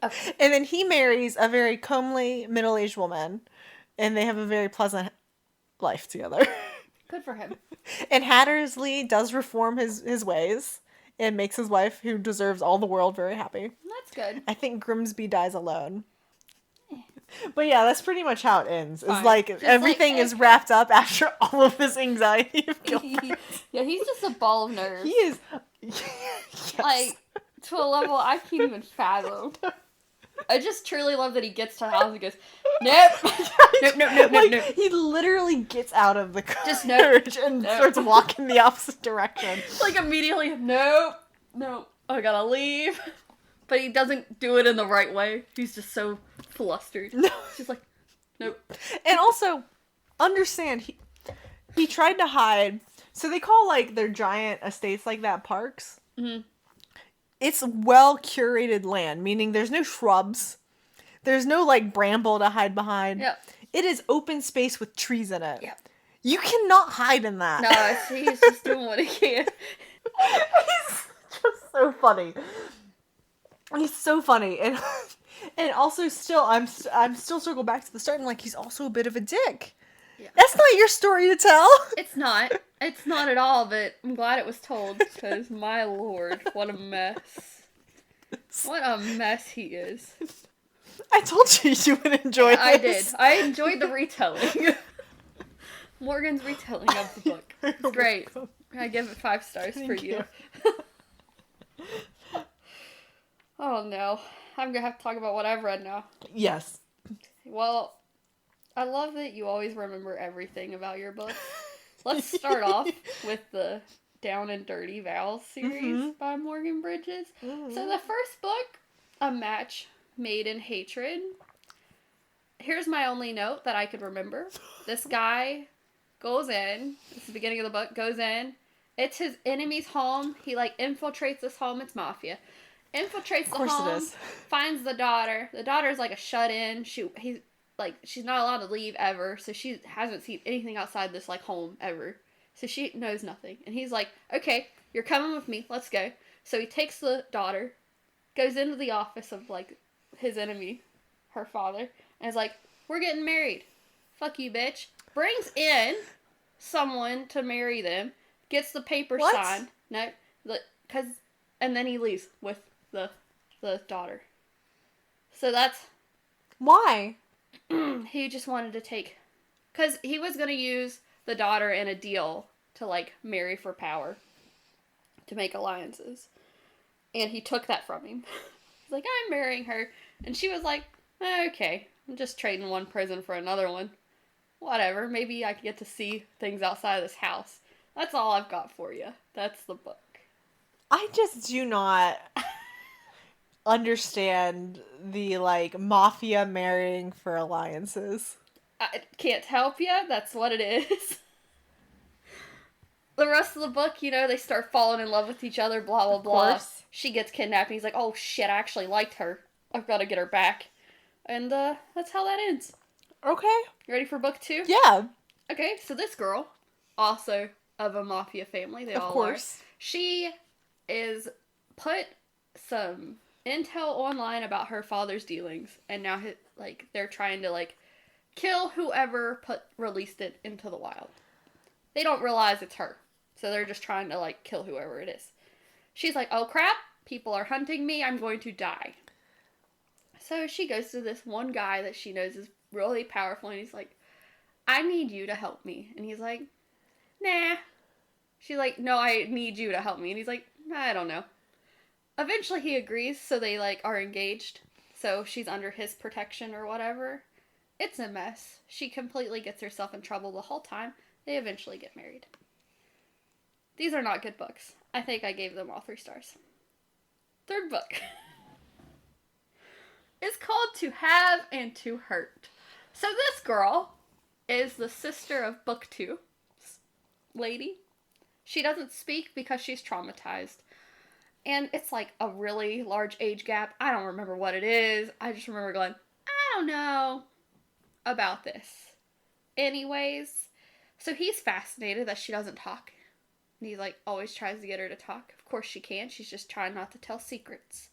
Okay. And then he marries a very comely middle-aged woman and they have a very pleasant life together. Good for him. And Hattersley does reform his ways and makes his wife, who deserves all the world, very happy. That's good. I think Grimsby dies alone. But yeah, that's pretty much how it ends. It's Fine. like Just everything is wrapped up after all of this anxiety of Gilbert. Yeah, he's just a ball of nerves. He is. Yes. Like, to a level I can't even fathom. I just truly love that he gets to the house and goes, nope. Nope. He literally gets out of the Just carriage and starts walking the opposite direction. Like, immediately, nope. I gotta leave. But he doesn't do it in the right way. He's just so flustered. No. He's just like, nope. And also, understand, he tried to hide. So they call, like, their giant estates like that parks. Mm-hmm. It's well-curated land, meaning there's no shrubs. There's no, like, bramble to hide behind. Yep. It is open space with trees in it. Yep. You cannot hide in that. No, he's just doing what he can. He's just so funny. He's so funny. And also still, I'm still circle back to the start and like, he's also a bit of a dick. Yeah. That's not your story to tell. It's not. It's not at all, but I'm glad it was told, because my lord, what a mess. What a mess he is. I told you would enjoy this. I did. I enjoyed the retelling. Morgan's retelling of the book. It's great. I give it 5 stars for you. Oh no. I'm gonna have to talk about what I've read now. Yes. Well, I love that you always remember everything about your books. Let's start off with the Down and Dirty Vows series by Morgan Bridges. So the first book, A Match Made in Hatred. Here's my only note that I could remember. This guy goes in, this is the beginning of the book, goes in. It's his enemy's home. He, infiltrates this home. It's mafia. Infiltrates the home. Of course it is. Finds the daughter. The daughter's like a shut-in. She's not allowed to leave ever, so she hasn't seen anything outside this, home ever. So she knows nothing. And he's like, okay, you're coming with me. Let's go. So he takes the daughter, goes into the office of, his enemy, her father, and is like, we're getting married. Fuck you, bitch. Brings in someone to marry them, gets the paper signed. No, and then he leaves with the daughter. So that's... Why? He just wanted to take... Because he was going to use the daughter in a deal to, marry for power. To make alliances. And he took that from him. He's like, I'm marrying her. And she was like, okay, I'm just trading one prison for another one. Whatever, maybe I can get to see things outside of this house. That's all I've got for you. That's the book. I just do not understand the, mafia marrying for alliances. I can't help you. That's what it is. The rest of the book, they start falling in love with each other, blah, blah, blah. Of course. She gets kidnapped, and he's like, oh, shit, I actually liked her. I've got to get her back. And, that's how that ends. Okay. You ready for book 2? Yeah. Okay, so this girl, also of a mafia family, they all are. She is put some intel online about her father's dealings, and now, they're trying to, kill whoever released it into the wild. They don't realize it's her, so they're just trying to, kill whoever it is. She's like, oh crap, people are hunting me, I'm going to die. So she goes to this one guy that she knows is really powerful, and he's like, I need you to help me. And he's like, nah. She's like, no, I need you to help me. And he's like, I don't know. Eventually he agrees, so they, are engaged. So she's under his protection or whatever. It's a mess. She completely gets herself in trouble the whole time. They eventually get married. These are not good books. I think I gave them all 3 stars. Third book. It's called To Have and To Hurt. So this girl is the sister of book 2 lady. She doesn't speak because she's traumatized. And it's a really large age gap. I don't remember what it is. I just remember going, I don't know about this. Anyways, so he's fascinated that she doesn't talk. And he always tries to get her to talk. Of course she can. She's just trying not to tell secrets.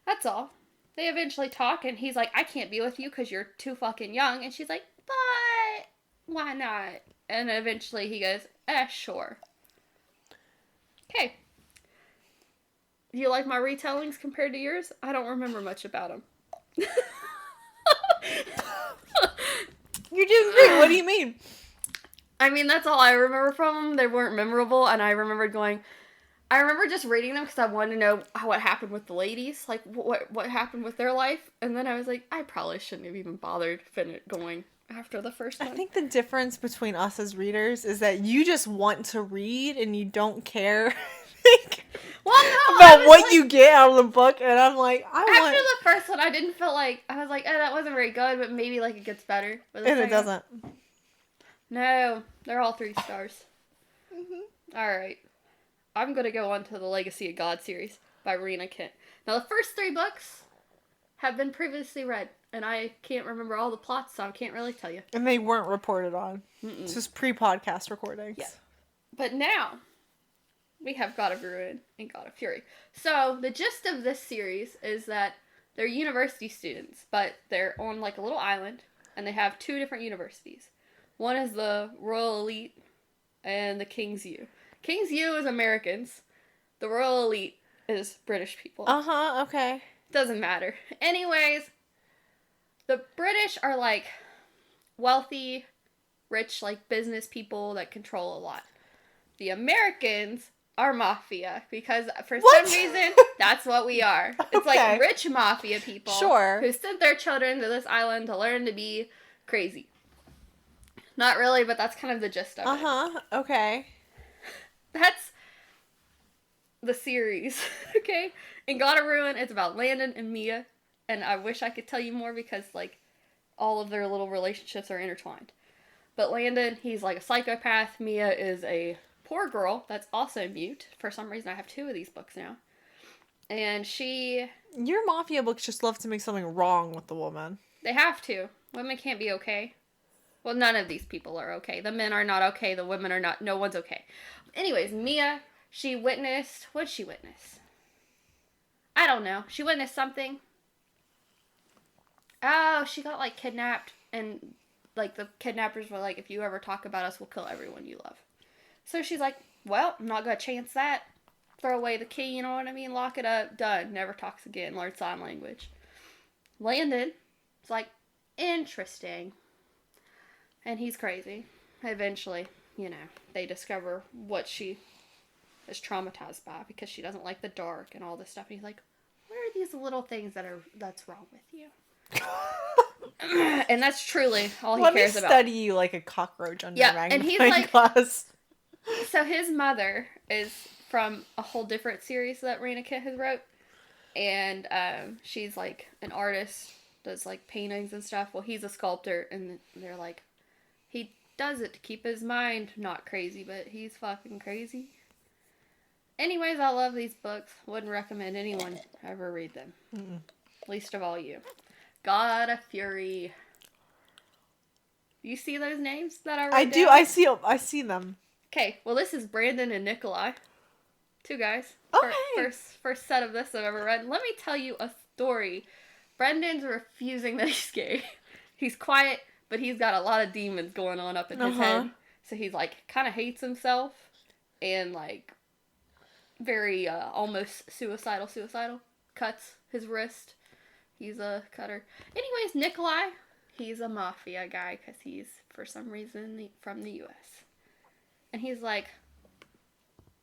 That's all. They eventually talk, and he's like, I can't be with you because you're too fucking young. And she's like, but why not? And eventually he goes, sure. Okay. Do you like my retellings compared to yours? I don't remember much about them. You're doing great. What do you mean? I mean, that's all I remember from them. They weren't memorable, and I remember just reading them because I wanted to know what happened with the ladies, what happened with their life, and then I was like, I probably shouldn't have even bothered going after the first one. I think the difference between us as readers is that you just want to read and you don't care about what you get out of the book, and I'm like, after the first one, I didn't feel I was like, that wasn't very good, but maybe it gets better. And it doesn't. No, they're all 3 stars. Mm-hmm. All right. I'm going to go on to the Legacy of God series by Rina Kent. Now, the first 3 books have been previously read, and I can't remember all the plots, so I can't really tell you. And they weren't reported on. It's just pre-podcast recordings. Yeah. But now, we have God of Ruin and God of Fury. So, the gist of this series is that they're university students, but they're on a little island, and they have 2 different universities. One is the Royal Elite and the King's U. King's U is Americans. The Royal Elite is British people. Uh-huh, okay. Doesn't matter. Anyways, the British are wealthy, rich, business people that control a lot. The Americans are mafia because for What? some reason that's what we are. It's Okay. like rich mafia people Sure. who sent their children to this island to learn to be crazy. Not really, but that's kind of the gist of it. Uh-huh. Okay. That's the series, okay? In God of Ruin, it's about Landon and Mia, and I wish I could tell you more because, like, all of their little relationships are intertwined. But Landon, he's like a psychopath. Mia is a poor girl that's also mute. For some reason, I have 2 of these books now. And Your mafia books just love to make something wrong with the woman. they have to. Women can't be okay. Well, none of these people are okay. The men are not okay. The women are not. No one's okay. Anyways, Mia, she witnessed. What did she witness? I don't know. She witnessed something. Oh, she got, like, kidnapped. And, like, the kidnappers were like, if you ever talk about us, we'll kill everyone you love. So she's like, well, I'm not going to chance that. Throw away the key, you know what I mean? Lock it up. Done. Never talks again. Learn sign language. Landon is like, interesting. And he's crazy. Eventually, you know, they discover what she is traumatized by because she doesn't like the dark and all this stuff. And he's like, where are these little things that's wrong with you? And that's truly all he cares about. Let me study you like a cockroach under a and he's magnifying like, glass. So his mother is from a whole different series that Rina Kent has wrote. And she's like an artist, does like paintings and stuff. Well, he's a sculptor, and they're like, he does it to keep his mind not crazy, but he's fucking crazy. Anyways, I love these books. Wouldn't recommend anyone ever read them. Mm-mm. Least of all you. God of Fury. You see those names that I wrote I do. down? I see them. Okay, well, this is Brandon and Nikolai. 2 guys. Okay. First set of this I've ever read. Let me tell you a story. Brendan's refusing that he's gay. He's quiet, but he's got a lot of demons going on up in his head. So he's, like, kind of hates himself. And, like, very, almost suicidal. Cuts his wrist. He's a cutter. Anyways, Nikolai, he's a mafia guy because he's, for some reason, from the U.S. And he's like,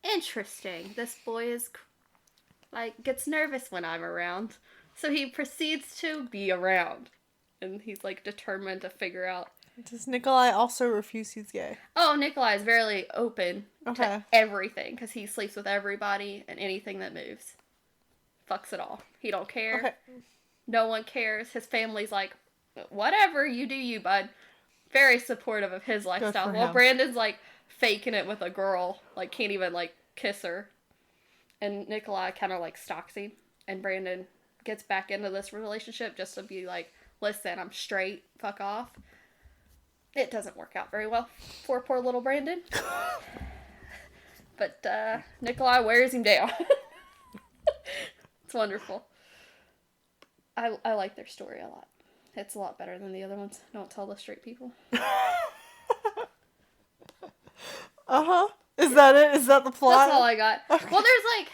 interesting. This boy is, like, gets nervous when I'm around. So he proceeds to be around. And he's, like, determined to figure out. Does Nikolai also refuse he's gay? Oh, Nikolai is very open Okay. to everything. Because he sleeps with everybody and anything that moves. Fucks it all. He don't care. Okay. No one cares. His family's like, whatever, you do you, bud. Very supportive of his lifestyle. for While him. Brandon's, like, faking it with a girl. Like, can't even, like, kiss her. And Nikolai kind of, like, stalks him. And Brandon gets back into this relationship just to be like, listen, I'm straight. Fuck off. It doesn't work out very well for poor little Brandon. But Nikolai wears him down. It's wonderful. I like their story a lot. It's a lot better than the other ones. Don't tell the straight people. Uh-huh. Is that it? Is that the plot? That's all I got. Okay. Well, there's like,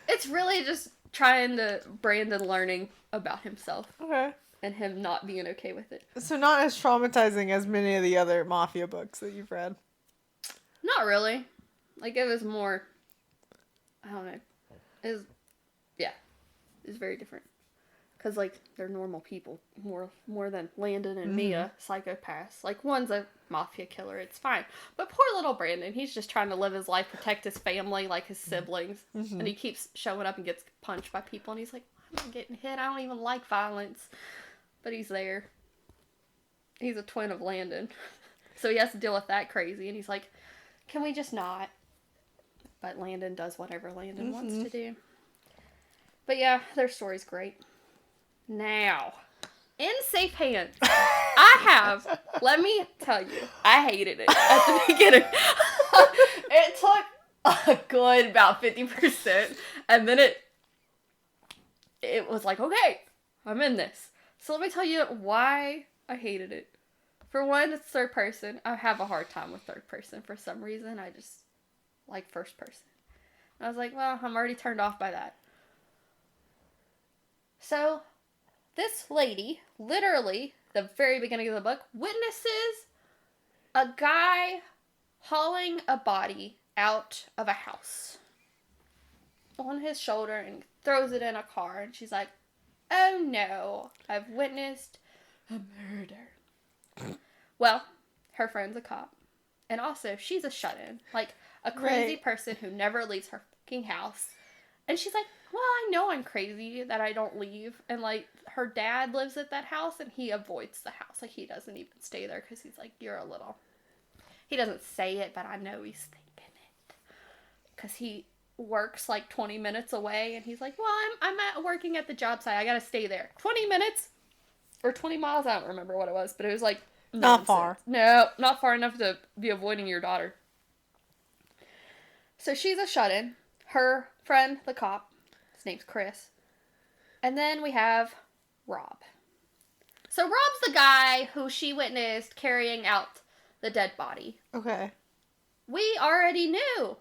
it's really just trying to Brandon learning about himself Okay. and him not being okay with it. So not as traumatizing as many of the other mafia books that you've read. Not really. Like, it was more, I don't know. It was very different. Because, like, they're normal people. More than Landon and Mia, psychopaths. Like, one's a mafia killer. It's fine. But poor little Brandon, he's just trying to live his life, protect his family, like his siblings. Mm-hmm. And he keeps showing up and gets punched by people. And he's like, I'm not getting hit. I don't even like violence. But he's there. He's a twin of Landon. So he has to deal with that crazy. And he's like, can we just not? But Landon does whatever Landon wants to do. But yeah, their story's great. Now, in safe hands, I have, let me tell you, I hated it at the beginning. It took a good about 50%, and then it was like, okay, I'm in this. So let me tell you why I hated it. For one, it's third person. I have a hard time with third person for some reason. I just like first person. I was like, well, I'm already turned off by that. So, this lady, literally, the very beginning of the book, witnesses a guy hauling a body out of a house. on his shoulder and throws it in a car. And she's like, oh no, I've witnessed a murder. Well, her friend's a cop. And also, she's a shut-in. Like, a crazy person who never leaves her fucking house. And she's like, well, I know I'm crazy that I don't leave. And, like, her dad lives at that house and he avoids the house. Like, he doesn't even stay there because he's like, you're a little... He doesn't say it, but I know he's thinking it. Because he works, like, 20 minutes away. And he's like, well, I'm working at the job site. I gotta stay there. 20 minutes? Or 20 miles? I don't remember what it was. But it was, like... Not far. No, not far enough to be avoiding your daughter. So she's a shut-in. Her friend, the cop, his name's Chris. And then we have Rob. So Rob's the guy who she witnessed carrying out the dead body. Okay. We already knew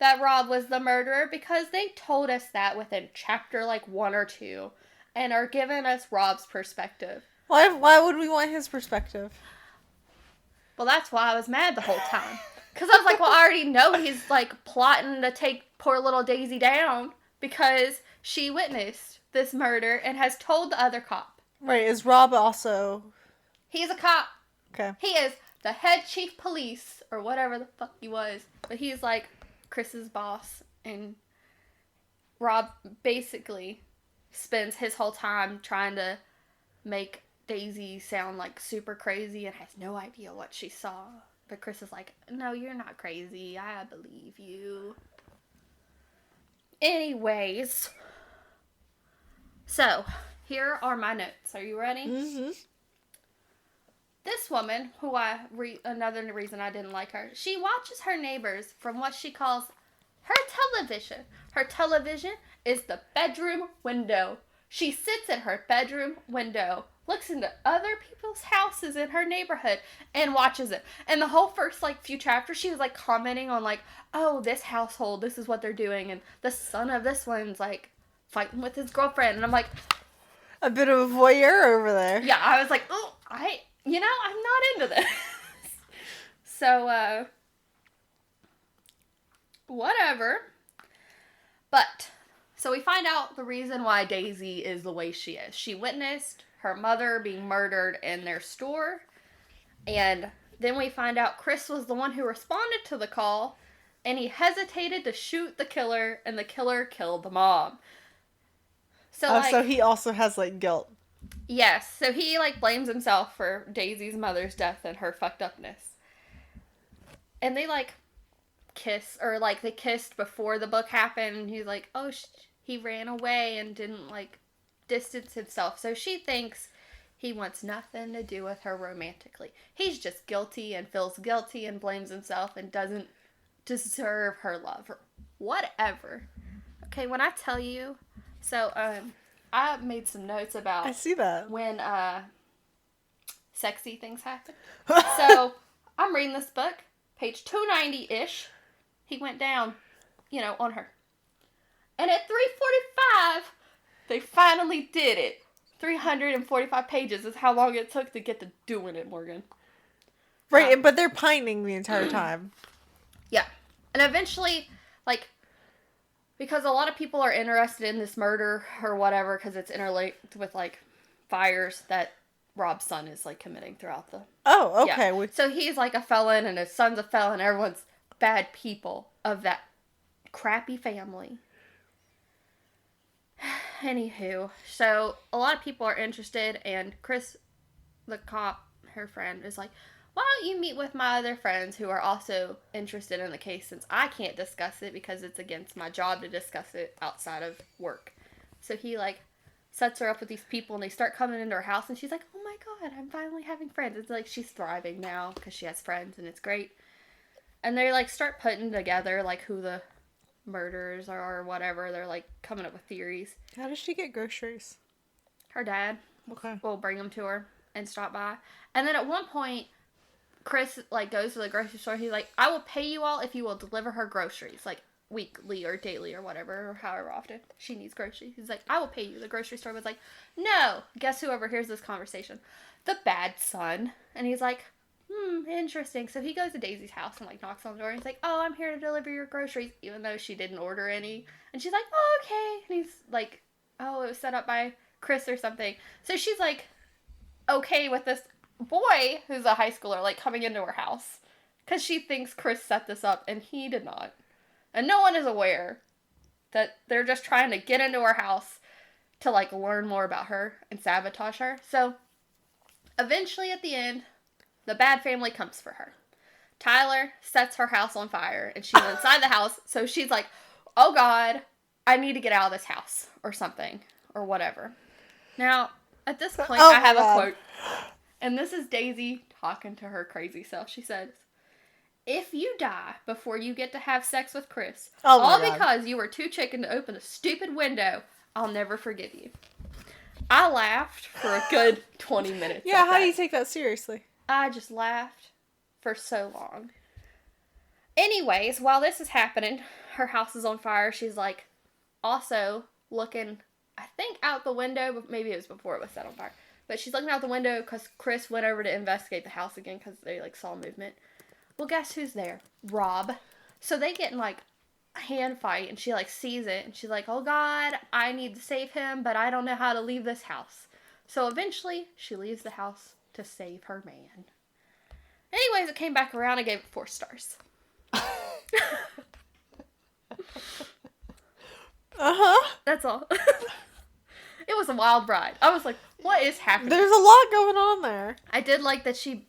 that Rob was the murderer because they told us that within chapter like 1 or 2 and are giving us Rob's perspective. Why would we want his perspective? Well, that's why I was mad the whole time. Because I was like, well, I already know he's, like, plotting to take poor little Daisy down because she witnessed this murder and has told the other cop. Right, is Rob also... He's a cop. Okay. He is the head chief police, or whatever the fuck he was. But he's, like, Chris's boss. And Rob basically spends his whole time trying to make Daisy sound like super crazy and has no idea what she saw. But Chris is like, no, you're not crazy. I believe you. Anyways. So, here are my notes. Are you ready? Mm-hmm. This woman, who another reason I didn't like her, she watches her neighbors from what she calls her television. Her television is the bedroom window. She sits at her bedroom window, looks into other people's houses in her neighborhood, and watches it. And the whole first, like, few chapters, she was, like, commenting on, like, oh, this household, this is what they're doing, and the son of this one's, like, fighting with his girlfriend. And I'm like... A bit of a voyeur over there. Yeah, I was like, oh, I'm not into this. So, whatever. But... So we find out the reason why Daisy is the way she is. She witnessed her mother being murdered in their store. And then we find out Chris was the one who responded to the call. And he hesitated to shoot the killer. And the killer killed the mom. So he also has, like, guilt. Yes. So he, like, blames himself for Daisy's mother's death and her fucked upness. And they, like, kiss. Or, like, they kissed before the book happened. And he's like, oh, he ran away and didn't, like, distance himself. So she thinks he wants nothing to do with her romantically. He's just guilty and feels guilty and blames himself and doesn't deserve her love or whatever. Okay, when I tell you... So, I made some notes about... I see that. When, sexy things happen. So, I'm reading this book, page 290-ish. He went down, on her. And at 3:45, they finally did it. 345 pages is how long it took to get to doing it, Morgan. Right, but they're pining the entire time. Yeah. And eventually, like, because a lot of people are interested in this murder or whatever, because it's interlinked with, like, fires that Rob's son is, like, committing throughout the... Oh, okay. Yeah. So he's, like, a felon, and his son's a felon. Everyone's bad people of that crappy family. Anywho, so a lot of people are interested, and Chris, the cop, her friend, is like, why don't you meet with my other friends who are also interested in the case, since I can't discuss it because it's against my job to discuss it outside of work. So he, like, sets her up with these people, and they start coming into her house, and she's like, oh my god, I'm finally having friends. It's like she's thriving now because she has friends, and it's great. And they, like, start putting together, like, who the murderers are or whatever. They're, like, coming up with theories. How does she get groceries? Her dad Okay. will bring them to her and stop by. And then at one point, Chris, like, goes to the grocery store. He's like, I will pay you all if you will deliver her groceries, like, weekly or daily or whatever, or however often she needs groceries. He's like, I will pay you. The grocery store was like, no. Guess who overhears this conversation? The bad son. And he's like, Interesting. So he goes to Daisy's house and, like, knocks on the door. And he's like, oh, I'm here to deliver your groceries, even though she didn't order any. And she's like, oh, okay. And he's like, oh, it was set up by Chris or something. So she's, like, okay with this boy, who's a high schooler, like, coming into her house. Because she thinks Chris set this up, and he did not. And no one is aware that they're just trying to get into her house to, like, learn more about her and sabotage her. So, eventually, at the end, the bad family comes for her. Tyler sets her house on fire, and she's inside the house, so she's like, oh God, I need to get out of this house, or something, or whatever. Now, at this point, I have a quote, and this is Daisy talking to her crazy self. She says, if you die before you get to have sex with Chris, all because you were too chicken to open the stupid window, I'll never forgive you. I laughed for a good 20 minutes. Yeah, how do you take that seriously? I just laughed for so long. Anyways, while this is happening, her house is on fire. She's, like, also looking, I think, out the window. But maybe it was before it was set on fire. But she's looking out the window because Chris went over to investigate the house again because they, like, saw movement. Well, guess who's there? Rob. So they get in, like, a hand fight, and she, like, sees it, and she's like, oh God, I need to save him, but I don't know how to leave this house. So eventually, she leaves the house to save her man. Anyways, it came back around. I gave it 4 stars. That's all. It was a wild ride. I was like, what is happening? There's a lot going on there. I did like that she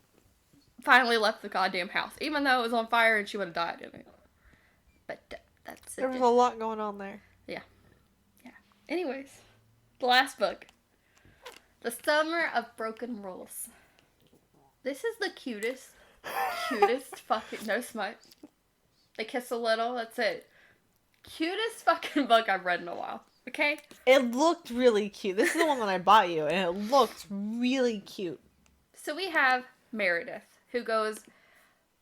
finally left the goddamn house, even though it was on fire and she would have died in it. But that's it. There was a lot going on there. Yeah. Anyways, the last book. The Summer of Broken Rules. This is the cutest fucking, no smut. They kiss a little, that's it. Cutest fucking book I've read in a while, okay? It looked really cute. This is the one that I bought you, and it looked really cute. So we have Meredith, who goes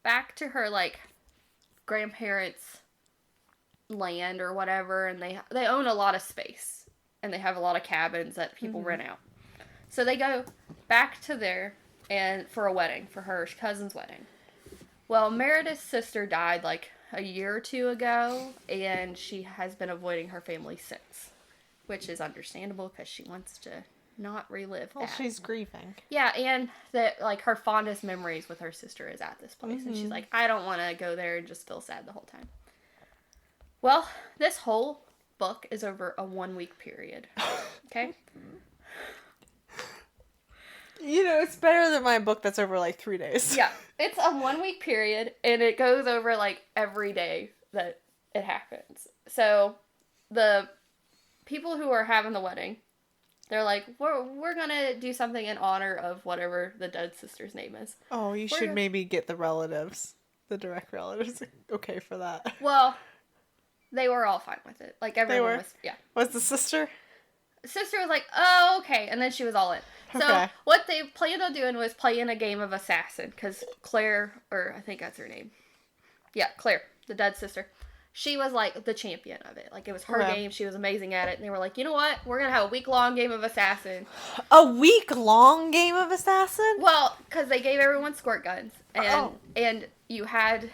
back to her, like, grandparents' land or whatever, and they own a lot of space, and they have a lot of cabins that people rent out. So they go back to there and for a wedding, for her cousin's wedding. Well, Meredith's sister died like a year or 2 ago, and she has been avoiding her family since, which is understandable because she wants to not relive that. Well, she's grieving. Yeah, and that, like, her fondest memories with her sister is at this place, and she's like, I don't want to go there and just feel sad the whole time. Well, this whole book is over a 1-week period. Okay? You know, it's better than my book that's over, like, 3 days. Yeah. It's a 1-week period, and it goes over, like, every day that it happens. So, the people who are having the wedding, they're like, we're gonna do something in honor of whatever the dead sister's name is. Oh, you should maybe get the relatives. The direct relatives. Okay for that. Well, they were all fine with it. Like, everyone was, yeah. Was the sister? Sister was like, oh, okay, and then she was all in. So, what they planned on doing was playing a game of assassin, because Claire, or I think that's her name. Yeah, Claire, the dead sister. She was, like, the champion of it. Like, it was her game. She was amazing at it. And they were like, you know what? We're going to have a week-long game of assassin. A week-long game of assassin? Well, because they gave everyone squirt guns. And you had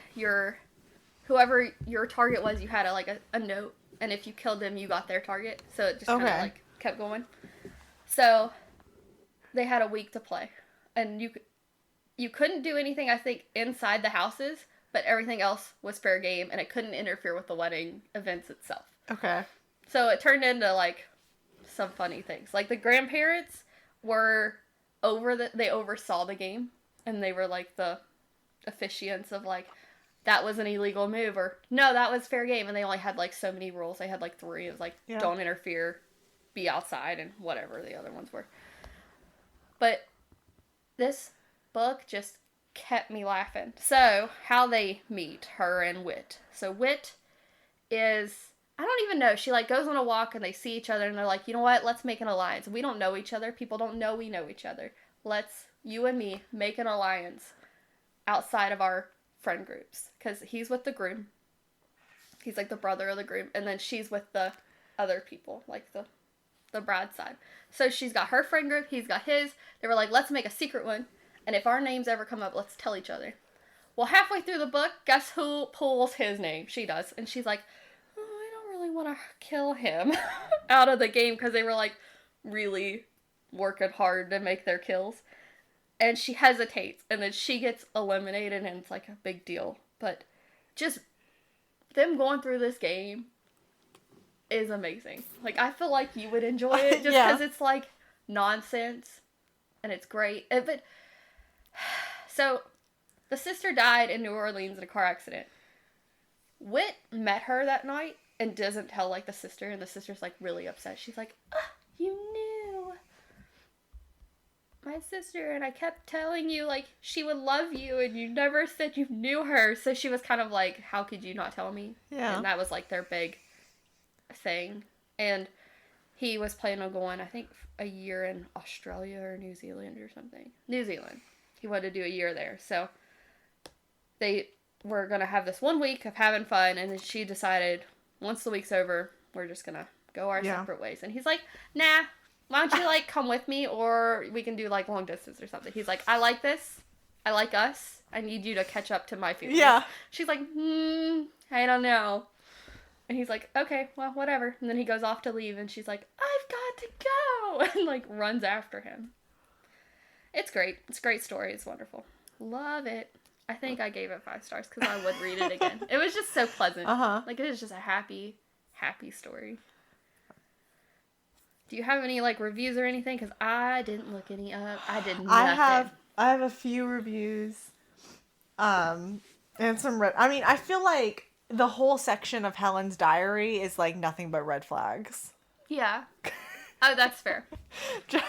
whoever your target was, you had a note. And if you killed them, you got their target. So it just kind of, like, kept going. So they had a week to play. And you couldn't do anything, I think, inside the houses. But everything else was fair game, and it couldn't interfere with the wedding events itself. Okay. So it turned into, like, some funny things. Like, the grandparents were they oversaw the game, and they were, like, the officiants of, like, that was an illegal move, or, no, that was fair game, and they only had, like, so many rules. They had, like, 3. It was, like, don't interfere, be outside, and whatever the other ones were. But this book just kept me laughing. So, how they meet, her and Whit. So, Whit is, I don't even know, she, like, goes on a walk and they see each other and they're like, you know what, let's make an alliance. We don't know each other. People don't know we know each other. Let's, you and me, make an alliance outside of our friend groups. Because he's with the groom. He's, like, the brother of the groom. And then she's with the other people, like the bride side. So, she's got her friend group. He's got his. They were like, let's make a secret one. And if our names ever come up, let's tell each other. Well, halfway through the book, guess who pulls his name? She does. And she's like, oh, I don't really want to kill him out of the game because they were like really working hard to make their kills. And she hesitates, and then she gets eliminated, and it's like a big deal. But just them going through this game is amazing. Like, I feel like you would enjoy it just because it's like nonsense, and it's great. So, the sister died in New Orleans in a car accident. Whit met her that night and doesn't tell, like, the sister, and the sister's, like, really upset. She's like, you knew my sister, and I kept telling you, like, she would love you, and you never said you knew her. So she was kind of like, how could you not tell me? Yeah. And that was, like, their big thing. And he was planning on going, I think, a year in Australia or New Zealand or something. New Zealand. He wanted to do a year there. So they were going to have this 1 week of having fun, and then she decided, once the week's over, we're just going to go our separate ways. And he's like, nah, why don't you, like, come with me, or we can do, like, long distance or something. He's like, I like this. I like us. I need you to catch up to my feelings. Yeah. She's like, I don't know. And he's like, okay, well, whatever. And then he goes off to leave, and she's like, I've got to go, and, like, runs after him. It's great. It's a great story. It's wonderful. Love it. I think I gave it 5 stars because I would read it again. It was just so pleasant. Like, it is just a happy, happy story. Do you have any, like, reviews or anything? Because I didn't look any up. I did nothing. I have a few reviews. And some I feel like the whole section of Helen's diary is, like, nothing but red flags. Yeah. Oh, that's fair. Just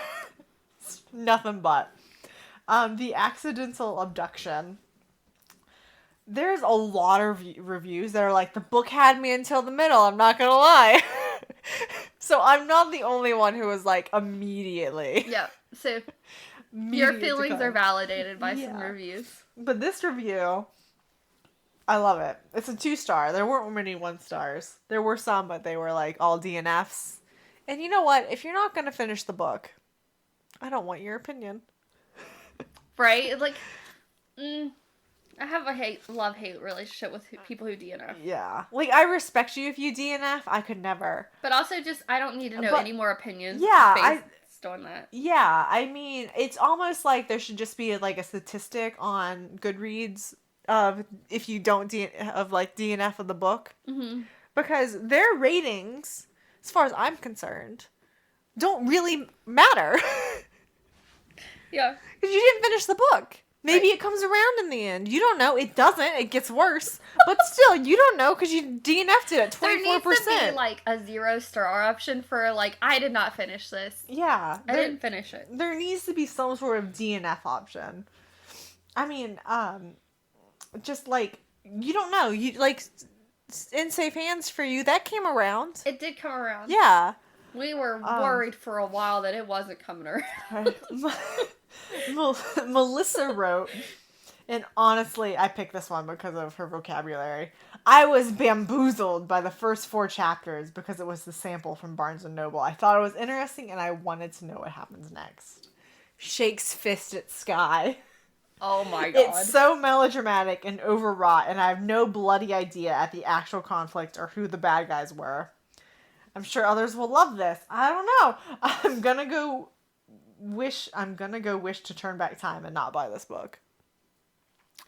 nothing but. The accidental abduction. There's a lot of reviews that are like, the book had me until the middle, I'm not gonna lie. So I'm not the only one who was like, immediately. Yeah, so your feelings are validated by some reviews. But this review, I love it. It's a 2-star. There weren't many 1 stars. There were some, but they were like all DNFs. And you know what? If you're not gonna finish the book, I don't want your opinion. Right? Like, I have a love-hate relationship with people who DNF. Yeah. Like, I respect you if you DNF. I could never. But also just, I don't need to know any more opinions based on that. Yeah. I mean, it's almost like there should just be, like, a statistic on Goodreads of if you don't DNF of the book. Mm-hmm. Because their ratings, as far as I'm concerned, don't really matter. Yeah. Because you didn't finish the book. Maybe it comes around in the end. You don't know. It doesn't. It gets worse. But still, you don't know because you DNF'd it at 24%. There needs to be, like, a 0-star option for, like, I did not finish this. Yeah. I didn't finish it. There needs to be some sort of DNF option. I mean, just, like, you don't know. You, like, In Safe Hands for you, that came around. It did come around. Yeah. We were worried for a while that it wasn't coming around. Melissa wrote, and honestly, I picked this one because of her vocabulary. I was bamboozled by the first 4 chapters because it was the sample from Barnes & Noble. I thought it was interesting, and I wanted to know what happens next. Shakes fist at sky. Oh my god. It's so melodramatic and overwrought, and I have no bloody idea at the actual conflict or who the bad guys were. I'm sure others will love this. I don't know. I'm gonna go wish to turn back time and not buy this book.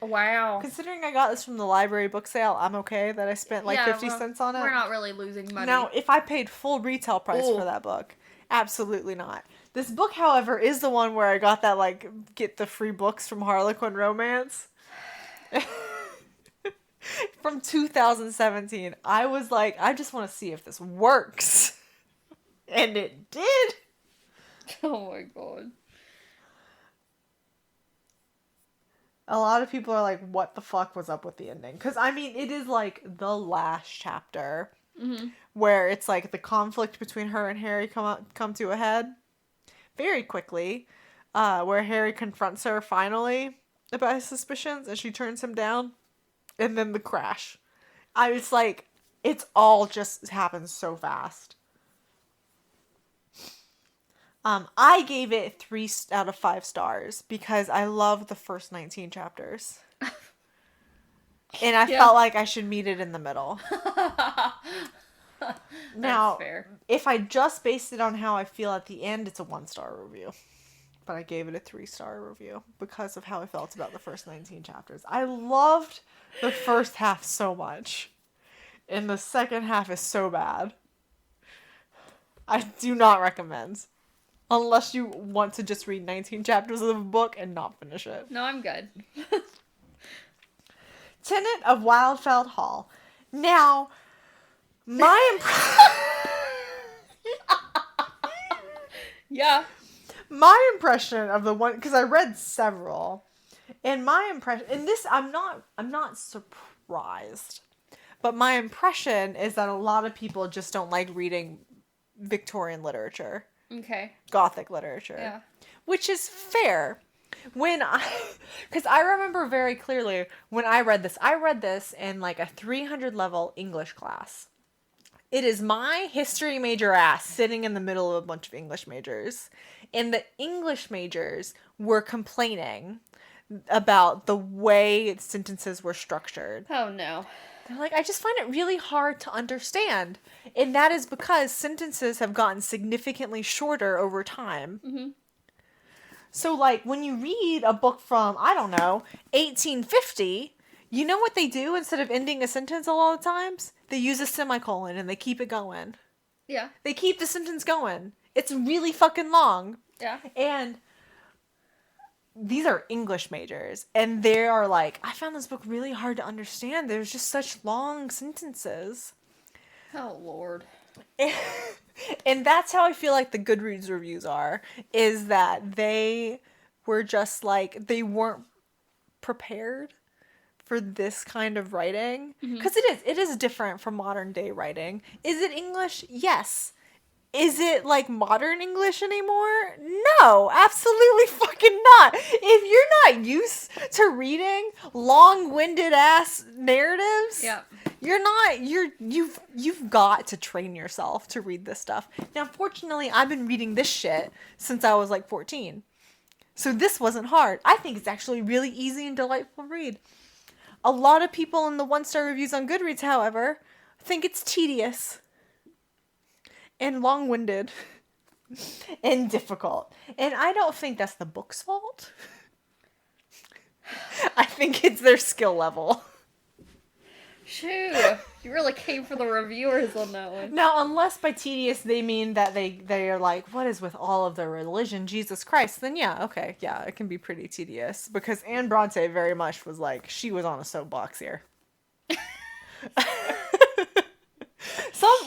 Wow. Considering I got this from the library book sale, I'm okay that I spent like 50 cents on it. We're not really losing money. Now, if I paid full retail price for that book, absolutely not. This book, however, is the one where I got that, like, get the free books from Harlequin Romance. From 2017. I was like, I just want to see if this works. And it did. Oh my god. A lot of people are like, what the fuck was up with the ending? Because, I mean, it is like the last chapter where it's like the conflict between her and Harry come to a head very quickly, where Harry confronts her finally about his suspicions and she turns him down. And then the crash. I was like, it's all just happens so fast. I gave it 3 out of 5 stars because I love the first 19 chapters. And I felt like I should meet it in the middle. Now, fair. if I just based it on how I feel at the end, it's a 1-star review. But I gave it a 3-star review because of how I felt about the first 19 chapters. I loved the first half so much. And the second half is so bad. I do not recommend. Unless you want to just read 19 chapters of a book and not finish it. No, I'm good. Tenant of Wildfell Hall. Now, my Yeah. my impression of the one, because I read several, and my impression, and this, I'm not surprised, but my impression is that a lot of people just don't like reading Victorian literature. Okay. Gothic literature. Yeah. Which is fair. Because I remember very clearly when I read this in like a 300 level English class. It is my history major ass sitting in the middle of a bunch of English majors. And the English majors were complaining about the way sentences were structured. Oh, no. They're like, I just find it really hard to understand. And that is because sentences have gotten significantly shorter over time. Mm-hmm. So, like, when you read a book from, I don't know, 1850, you know what they do instead of ending a sentence a lot of times? They use a semicolon and they keep it going. Yeah. They keep the sentence going. It's really fucking long. Yeah. And these are English majors. And they are like, I found this book really hard to understand. There's just such long sentences. Oh, Lord. And that's how I feel like the Goodreads reviews are, is that they were just like, they weren't prepared for this kind of writing. Because it is different from modern day writing. Is it English? Yes. Is it like modern English anymore? No, absolutely fucking not. If you're not used to reading long-winded ass narratives, Yeah. you've got to train yourself to read this stuff. Now, fortunately, I've been reading this shit since I was like 14. So this wasn't hard. I think it's actually really easy and delightful read. A lot of people in the 1-star reviews on Goodreads, however, think it's tedious and long-winded and difficult. And I don't think that's the book's fault. I think it's their skill level. Shoo. You really came for the reviewers on that one. Now, unless by tedious they mean that they are like, what is with all of their religion, Jesus Christ, then yeah, okay, yeah, it can be pretty tedious. Because Anne Bronte very much was like, she was on a soapbox here.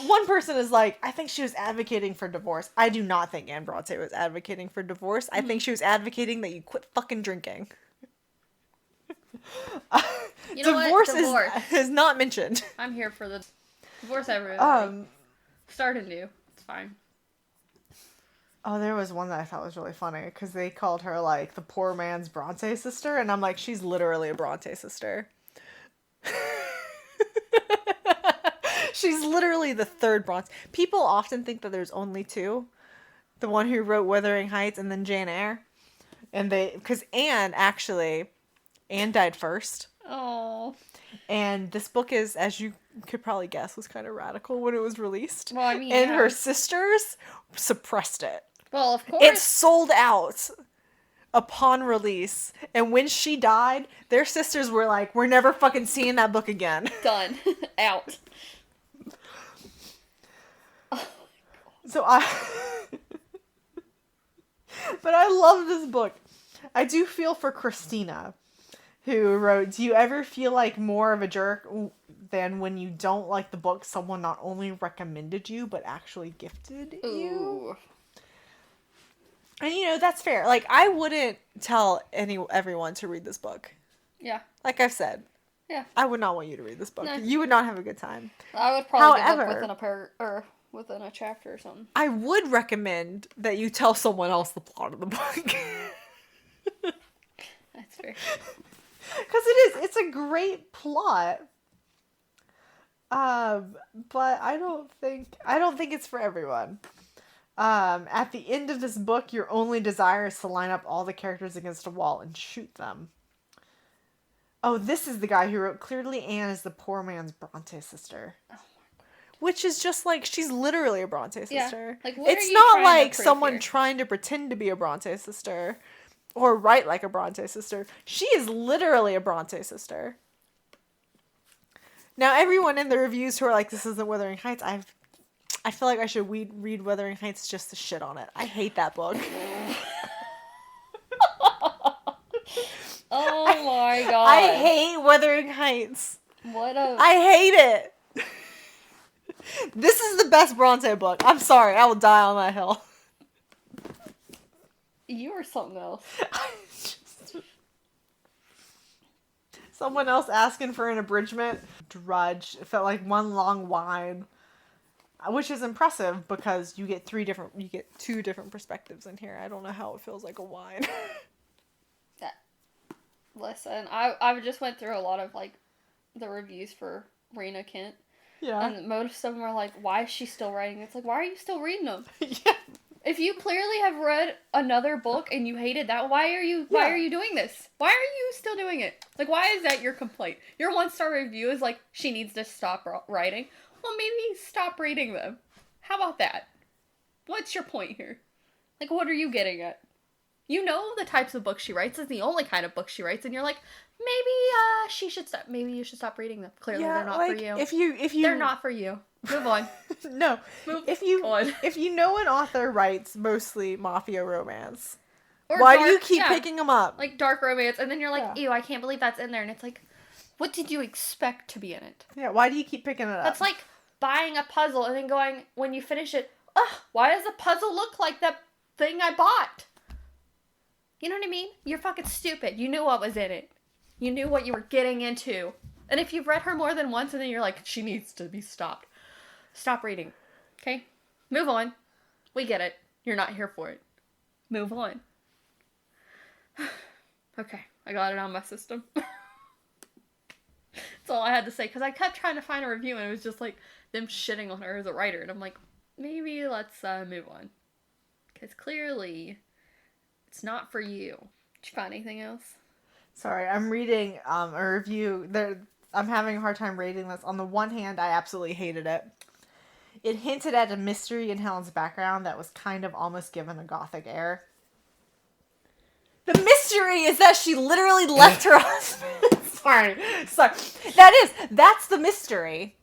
One person is like, I think she was advocating for divorce. I do not think Anne Bronte was advocating for divorce. I think she was advocating that you quit fucking drinking. You know what? Divorce. Is not mentioned. I'm here for the divorce everybody. Start anew. It's fine. Oh, there was one that I thought was really funny because they called her like the poor man's Bronte sister, and I'm like, she's literally a Bronte sister. She's literally the third Bronte. People often think that there's only two. The one who wrote Wuthering Heights and then Jane Eyre. And because Anne died first. Oh. And this book is, as you could probably guess, was kind of radical when it was released. Well, I mean, and yeah. her sisters suppressed it. Well, of course. It sold out upon release. And when she died, their sisters were like, we're never fucking seeing that book again. Done. Out. So but I love this book. I do feel for Christina, who wrote, do you ever feel like more of a jerk than when you don't like the book someone not only recommended you, but actually gifted you? And you know, that's fair. Like, I wouldn't tell everyone to read this book. Yeah. Like I've said. Yeah. I would not want you to read this book. No. You would not have a good time. I would probably give However, up within a chapter or something. I would recommend that you tell someone else the plot of the book. That's fair. Because it's a great plot. But I don't think it's for everyone. At the end of this book, your only desire is to line up all the characters against a wall and shoot them. Oh, this is the guy who wrote, clearly Anne is the poor man's Bronte sister. Oh my God. Which is just like, she's literally a Bronte sister. Yeah. Like, what it's are you not trying like to prove someone here? trying to pretend to be a Bronte sister or write like a Bronte sister. She is literally a Bronte sister. Now, everyone in the reviews who are like, this isn't Wuthering Heights, I feel like I should read Wuthering Heights just to shit on it. I hate that book. Oh my God. I hate Wuthering Heights. I hate it. This is the best Bronte book. I'm sorry. I will die on that hill. You are something else. Someone else asking for an abridgment. Drudge. It felt like one long whine. Which is impressive because you get two different perspectives in here. I don't know how it feels like a whine. Listen, I just went through a lot of, like, the reviews for Rina Kent. Yeah. And most of them are like, why is she still writing? It's like, why are you still reading them? Yeah. If you clearly have read another book and you hated that, why are you doing this? Why are you still doing it? Like, why is that your complaint? Your 1-star review is like, she needs to stop writing. Well, maybe stop reading them. How about that? What's your point here? Like, what are you getting at? You know the types of books she writes is the only kind of book she writes, and you're like, maybe she should stop. Maybe you should stop reading them. Clearly, they're not for you. If you They're not for you. Move on. No. Move if you know an author writes mostly mafia romance, Or why dark, do you keep picking them up? Like dark romance, and then you're like, ew, I can't believe that's in there, and it's like, what did you expect to be in it? Yeah, why do you keep picking it up? That's like buying a puzzle and then going, when you finish it, ugh, why does the puzzle look like that thing I bought? You know what I mean? You're fucking stupid. You knew what was in it. You knew what you were getting into. And if you've read her more than once and then you're like, she needs to be stopped. Stop reading. Okay? Move on. We get it. You're not here for it. Move on. Okay. I got it on my system. That's all I had to say. Because I kept trying to find a review and it was just like them shitting on her as a writer. And I'm like, maybe let's move on. Because clearly, it's not for you. Did you find anything else? Sorry, I'm reading a review. I'm having a hard time rating this. On the one hand, I absolutely hated it. It hinted at a mystery in Helen's background that was kind of almost given a gothic air. The mystery is that she literally left her husband. Sorry. That's the mystery.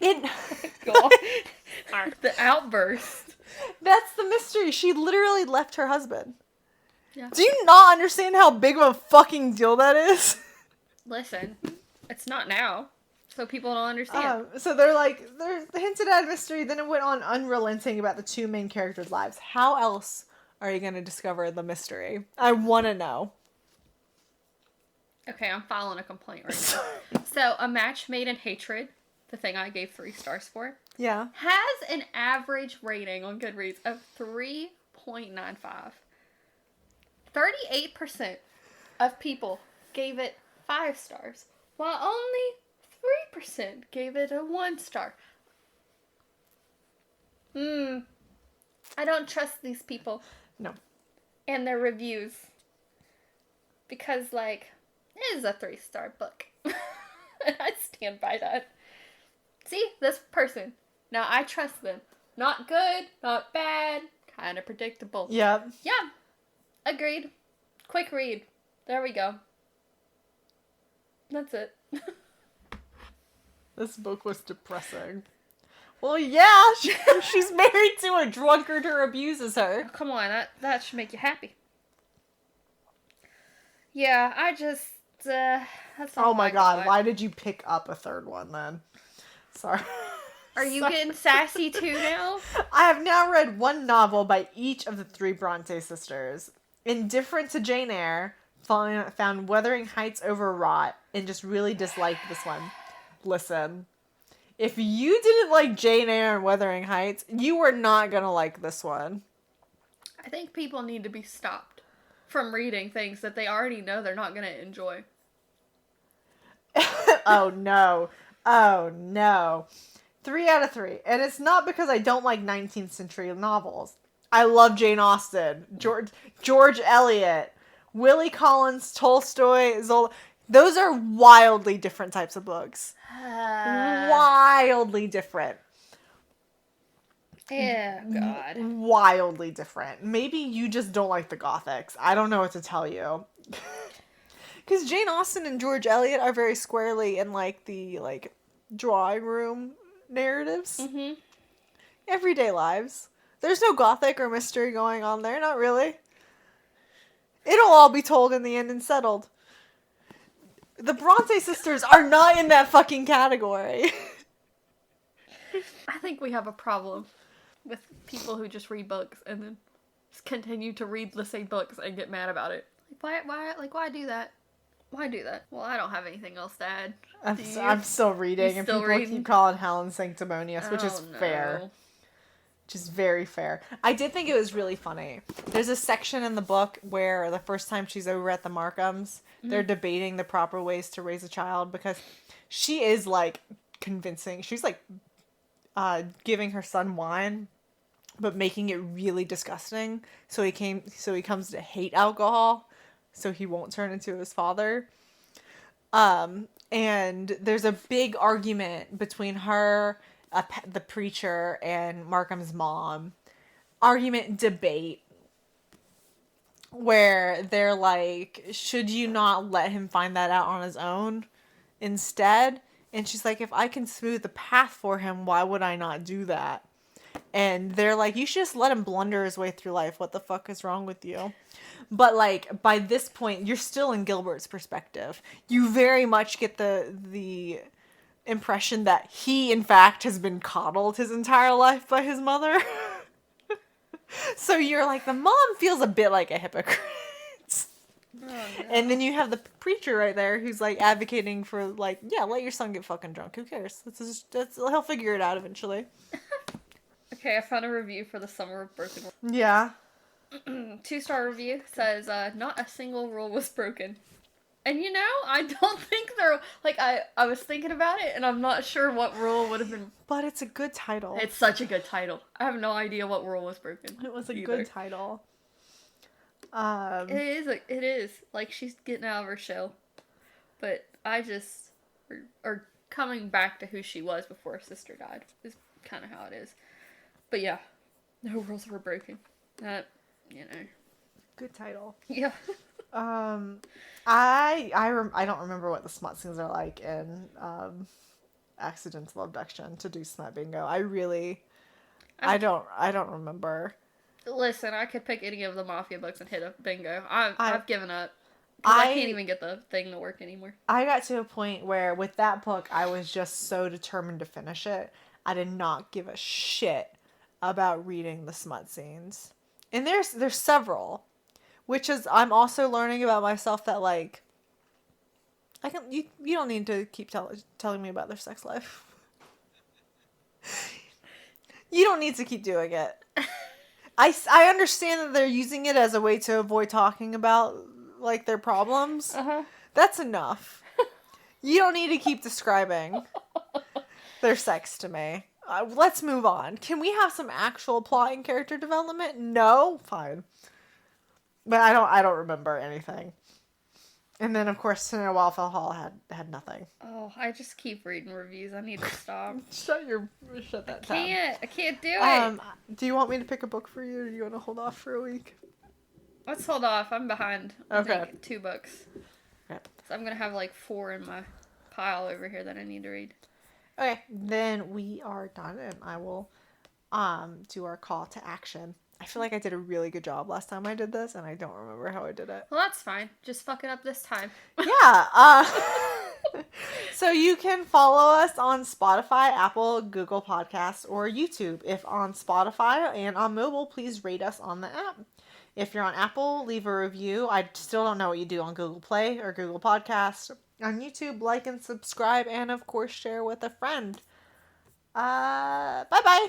God. The outburst. That's the mystery. She literally left her husband. Yeah. Do you not understand how big of a fucking deal that is? Listen, it's not now. So people don't understand. So they're hinted at a mystery, then it went on unrelenting about the two main characters' lives. How else are you going to discover the mystery? I want to know. Okay, I'm filing a complaint right now. So, A Match Made in Hatred, the thing I gave 3 stars for, yeah, has an average rating on Goodreads of 3.95. 38% of people gave it 5 stars, while only 3% gave it a 1 star. I don't trust these people. No. And their reviews. Because, like, it is a 3-star book. And I stand by that. See? This person. Now, I trust them. Not good, not bad, kind of predictable. Yep. Yeah. Agreed. Quick read. There we go. That's it. This book was depressing. Well, yeah, she's married to a drunkard who abuses her. Oh, come on, that should make you happy. Yeah, I just, that's all. Oh my god, why did you pick up a third one then? Sorry. Are you getting sassy too now? I have now read one novel by each of the 3 Bronte sisters. Indifferent to Jane Eyre, found Wuthering Heights overwrought, and just really disliked this one. Listen, if you didn't like Jane Eyre and Wuthering Heights, you were not gonna like this one. I think people need to be stopped from reading things that they already know they're not gonna enjoy. Oh no. Oh no. 3 out of 3. And it's not because I don't like 19th century novels. I love Jane Austen, George Eliot, Willie Collins, Tolstoy, Zola. Those are wildly different types of books. Wildly different. Yeah, God. Wildly different. Maybe you just don't like the Gothics. I don't know what to tell you. Because Jane Austen and George Eliot are very squarely in, like, the, like, drawing room narratives. Mm-hmm. Everyday lives. There's no Gothic or mystery going on there. Not really. It'll all be told in the end and settled. The Bronte sisters are not in that fucking category. I think we have a problem with people who just read books and then just continue to read the same books and get mad about it. Why do that? Why do that? Well, I don't have anything else to add. I'm still reading, and people keep calling Helen sanctimonious, which is fair. Which is very fair. I did think it was really funny. There's a section in the book where the first time she's over at the Markhams, they're debating the proper ways to raise a child, because she is, like, convincing. She's, like, giving her son wine, but making it really disgusting. So he comes to hate alcohol, so he won't turn into his father. And there's a big argument between her, the preacher, and Markham's mom. Debate, where they're like, should you not let him find that out on his own instead? And she's like, if I can smooth the path for him, why would I not do that? And they're like, you should just let him blunder his way through life. What the fuck is wrong with you? But, like, by this point, you're still in Gilbert's perspective. You very much get the impression that he, in fact, has been coddled his entire life by his mother. So you're like, the mom feels a bit like a hypocrite. Oh, no. And then you have the preacher right there who's, like, advocating for, like, yeah, let your son get fucking drunk. Who cares? He'll figure it out eventually. Okay, I found a review for The Summer of Broken. Yeah. 2-star review says, not a single rule was broken. And you know, I don't think there, like, I was thinking about it, and I'm not sure what rule would have been. But it's a good title. It's such a good title. I have no idea what rule was broken. It was a good title. It is. Like, she's getting out of her shell. But or coming back to who she was before her sister died is kind of how it is. But yeah, no rules were broken. That, you know. Good title. Yeah. I don't remember what the smut scenes are like in Accidental Abduction, to do smut bingo. I don't remember. Listen, I could pick any of the Mafia books and hit a bingo. I've given up. I can't even get the thing to work anymore. I got to a point where with that book, I was just so determined to finish it. I did not give a shit about reading the smut scenes. And there's several. Which is, I'm also learning about myself that, like, you don't need to keep telling me about their sex life. You don't need to keep doing it. I understand that they're using it as a way to avoid talking about, like, their problems. Uh-huh. That's enough. You don't need to keep describing their sex to me. Let's move on. Can we have some actual plot and character development? No? Fine. But I don't remember anything. And then, of course, Tenant of Wildfell Hall had nothing. Oh, I just keep reading reviews. I need to stop. Shut that tab. I can't do it. Do you want me to pick a book for you, or do you want to hold off for a week? Let's hold off. I'm behind. Okay. 2 books. Okay. So I'm going to have, like, 4 in my pile over here that I need to read. Okay. Then we are done, and I will do our call to action. I feel like I did a really good job last time I did this, and I don't remember how I did it. Well, that's fine. Just fuck it up this time. Yeah. So you can follow us on Spotify, Apple, Google Podcasts, or YouTube. If on Spotify and on mobile, please rate us on the app. If you're on Apple, leave a review. I still don't know what you do on Google Play or Google Podcasts. On YouTube, like and subscribe, and of course, share with a friend. Bye-bye.